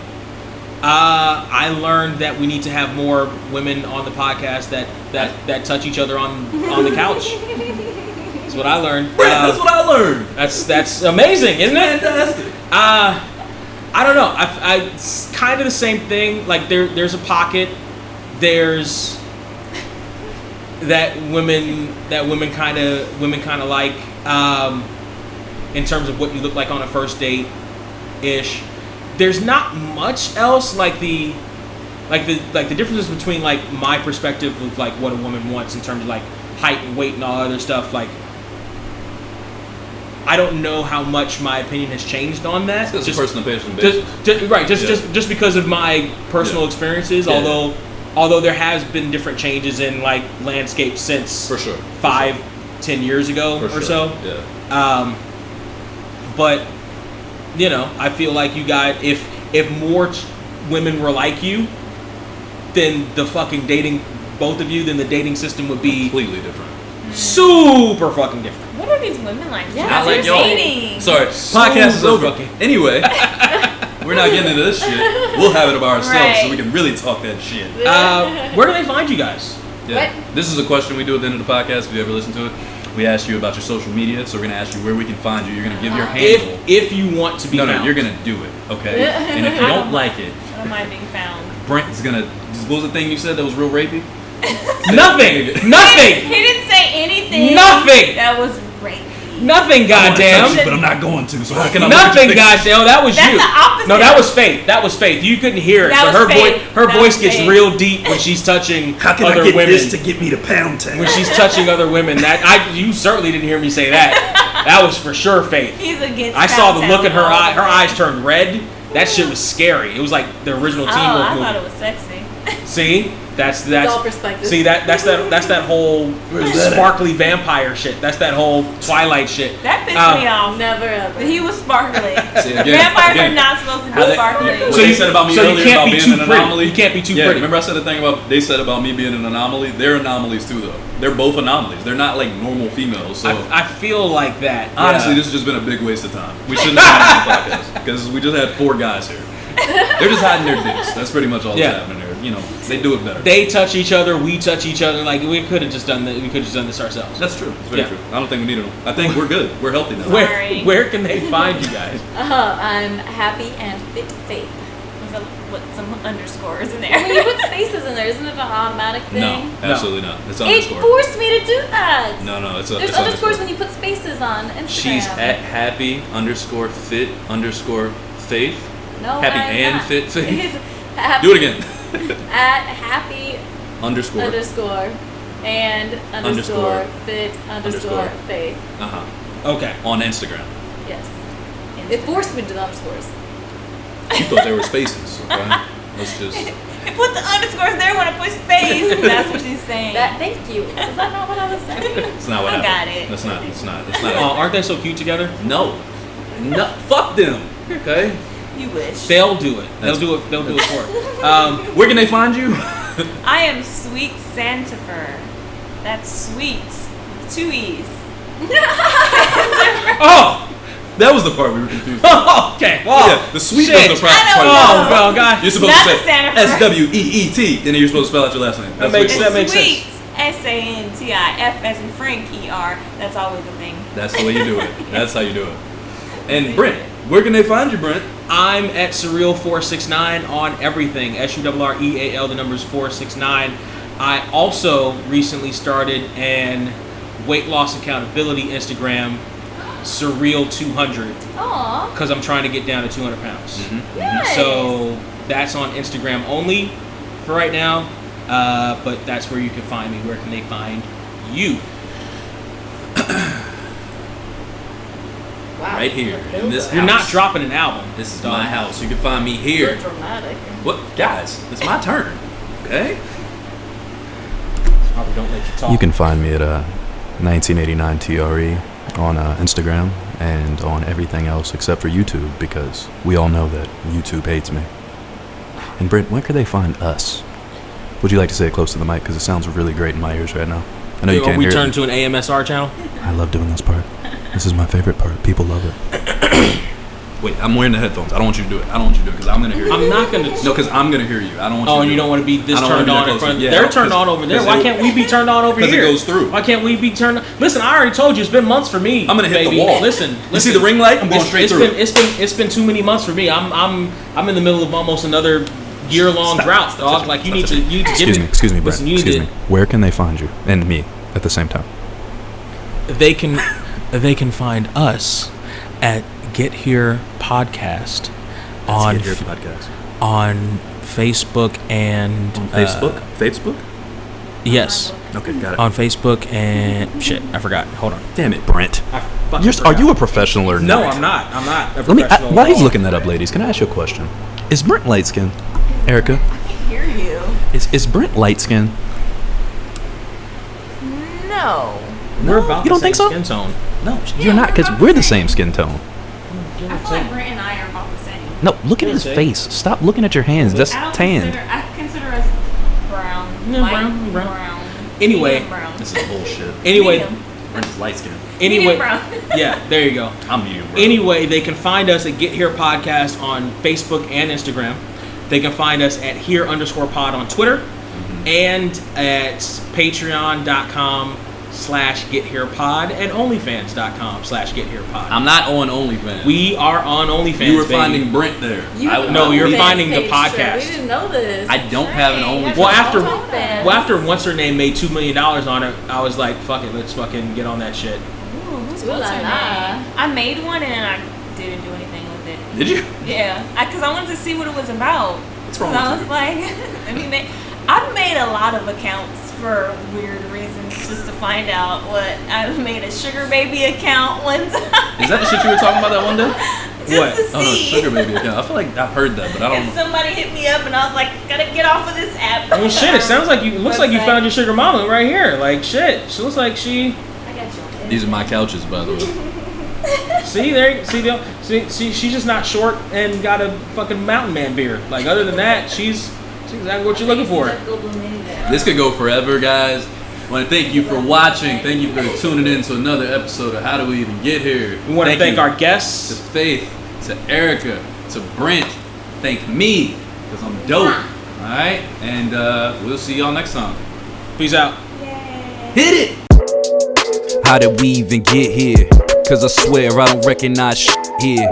I learned that we need to have more women on the podcast that touch each other on the couch. That's what I learned. Brent, that's what I learned. That's amazing, isn't it? Fantastic. I don't know. It's kind of the same thing. Like there's a pocket. There's that women kind of like in terms of what you look like on a first date ish. There's not much else like the differences between like my perspective of like what a woman wants in terms of like height and weight and all other stuff. Like I don't know how much my opinion has changed on that. It's just personal opinion based. Just because of my personal Yeah. experiences. Yeah. Although there has been different changes in like landscape since For sure. 5-10 years ago For or sure. so. Yeah. But I feel like you guys, if more women were like you, then the fucking dating, both of you, then the dating system would be Completely different. super fucking different. What are these women like? Yeah, Not like you're y'all. dating. Sorry, podcast is Super over. fucking- Anyway, we're not getting into this shit. We'll have it by ourselves so Right. we can really talk that shit. Where do they find you guys? Yeah. This is a question we do at the end of the podcast. If you ever listen to it, we ask you about your social media. So we're gonna ask you where we can find you. You're gonna give your handle. If you want to be No, found. you're gonna do it, okay? And if you don't like it, How am I being found? Brent is gonna. What was the thing you said that was real rapey? Nothing. He didn't say anything. Nothing. That was rapey. Nothing, goddamn. But I'm not going to. So how can I? Nothing, goddamn. Oh, that was That's you. the opposite. No, that was Faith. That was Faith. You couldn't hear it. That So was Faith. her That voice was gets Faith. real deep when she's touching other women. get me to Pound Town? When she's touching other women, you certainly didn't hear me say that. That was for sure Faith. He's against. I saw the Pound look in her Town eye. all Her the eyes time. turned red. That shit was scary. It was like the original Oh, Teen Wolf I movie. thought it was sexy. See, that's all perspective. See that's that whole Where's that at? sparkly vampire shit. That's that whole Twilight shit. That pissed me off. Never ever. He was sparkling. See, again, Vampires again. are not supposed to How be they- sparkling. What So they you- said about me so you earlier can't about be being too an pretty. anomaly. You can't be too yeah, pretty. Remember I said the thing about they said about me being an anomaly. They're anomalies too, though. They're both anomalies. They're not like normal females. So I feel like that. honestly, yeah. this has just been a big waste of time. We shouldn't have done this podcast because we just had 4 guys here. They're just hiding their dicks. That's pretty much all that's Yeah. happening there. They do it better. They touch each other, we touch each other. Like we could have just done that. We could have just done this ourselves. That's true. It's very Yeah. true. I don't think we need them. I think we're good. We're healthy now. Where Sorry. where can they find you guys? I'm happy and fit faith. put some underscores in When you there. put spaces in there, isn't it an automatic thing? No, absolutely not. It's It underscore. forced me to do that. No, it's There's it's underscores when you put spaces on Instagram. She's at happy_fit_faith. No, happy I'm and not. fit faith. It is happy, Do it again. At happy Underscore. and Underscore. fit Underscore. faith. Okay. On Instagram. Yes. It forced me to do the underscores. You thought there were spaces, okay? Let's just. You put the underscores there when I put space. That's what she's saying. Thank you. Is that not what I was saying? It's not what I happened. got it. It's not. It's not. Aren't they so cute together? No. Fuck them. Okay. You wish. They'll do it. They'll do it for her. Where can they find you? I am Sweet Santifer. That's sweet with 2 E's. Oh! That was the part we were confused. Okay. Wow. Yeah, the sweet Shit. was the I part. don't Oh, know. well, God. You're supposed Not to the Santa say Fe. SWEET, and then you're supposed to spell out your last name. That makes what sense. it That was. makes Sweet, SANTIF as in Frank, ER. That's always a thing. That's the way you do it. That's how you do it. And Brent, where can they find you, Brent? I'm at Surreal469 on everything. SURREAL, the numbers 469. I also recently started an weight loss accountability Instagram, Surreal200, Aw. because I'm trying to get down to 200 pounds. Nice. So that's on Instagram only for right now. But that's where you can find me. Where can they find you? Wow. Right here, in this You're not house. dropping an album. This is dog. my house. You can find me So here. dramatic. What, guys? It's my turn. Okay. Probably don't let you talk. You can find me at 1989 TRE on Instagram and on everything else except for YouTube, because we all know that YouTube hates me. And Brent, where could they find us? Would you like to say it close to the mic, because it sounds really great in my ears right now? I know you can't we hear turn it. to an AMSR channel. I love doing this part. This is my favorite part. People love it. Wait, I'm wearing the headphones. I don't want you to do it. I don't want you to do it because I'm gonna hear you. I'm not gonna. No, because I'm gonna hear you. I don't want you. Oh, to and do you don't it. want to be this I don't wanna turned be that on in close. front. Yeah, They're turned on over there. Why can't we be turned on over Because here? it goes through. Why can't we be turned? Listen, I already told you it's been months for me. I'm gonna hit baby. the wall. Listen. You see the ring light? I'm going straight through. It's been too many months for me. I'm in the middle of almost another year-long drought, dog. Like you need to give Excuse me, Brent. Listen, you Excuse need me. Where can they find you and me at the same time? They can find us at Get Here Podcast on Get Here Podcast. on Facebook and Facebook? Yes, Okay, got it. on Facebook and shit. I forgot. Hold on. Damn it, Brent. I fucking Are forgot. you a professional or No, not? I'm not. I'm not a Let me. professional. While at he's all. looking that up, ladies, can I ask you a question? Is Brent light skinned? Erica, I can hear you. is Brent light skinned? No. We're about You the don't think same so? Skin tone. No, you're not, because we're the same skin tone. I feel like Brent and I are about the same. No, look at his Okay. face. Stop looking at your hands. That's I tanned. consider us brown. Yeah, Light brown. Anyway. Medium brown. This is bullshit. Anyway, Medium. Brent is light skinned. anyway, Medium brown. yeah, there you go. I'm medium, bro. Anyway, they can find us at Get Here Podcast on Facebook and Instagram. They can find us at here_pod on Twitter and at patreon.com/getherepod and onlyfans.com/getherepod. I'm not on OnlyFans. We are on OnlyFans. You were baby. finding Brent there. No, you're OnlyFans finding the page, podcast. We didn't know this. I don't have an OnlyFans. Well, after OnlyFans. what's her name made $2 million on it, I was like, fuck it, let's fucking get on that shit. Ooh, what's Ooh la her la. name? I made one and I didn't do anything with it. Did you? Yeah, because I wanted to see what it was about. What's wrong So I with was you? like, let me make. I've made a lot of accounts for weird reasons just to find out what. I made a sugar baby account one time. Is that the shit you were talking about that one day? Just What? to Oh no, see. sugar baby account. I feel like I've heard that, but I don't And know. somebody hit me up and I was like, gotta get off of this app. Well, shit, it sounds like it looks like you Website. found your sugar mama right here. Like, shit, she looks like she. I got you. These are my couches, by the way. See, she's just not short and got a fucking mountain man beard. Like, other than that, she's exactly what you're looking for. This could go forever, guys. I want to thank you for watching. Thank you for tuning in to another episode of How Do We Even Get Here. We want to thank you our to guests. Faith, to Erica, to Brent. Thank me, because I'm dope. Alright? And we'll see y'all next time. Peace out. Hit it! How did we even get here? Cause I swear I don't recognize shit here.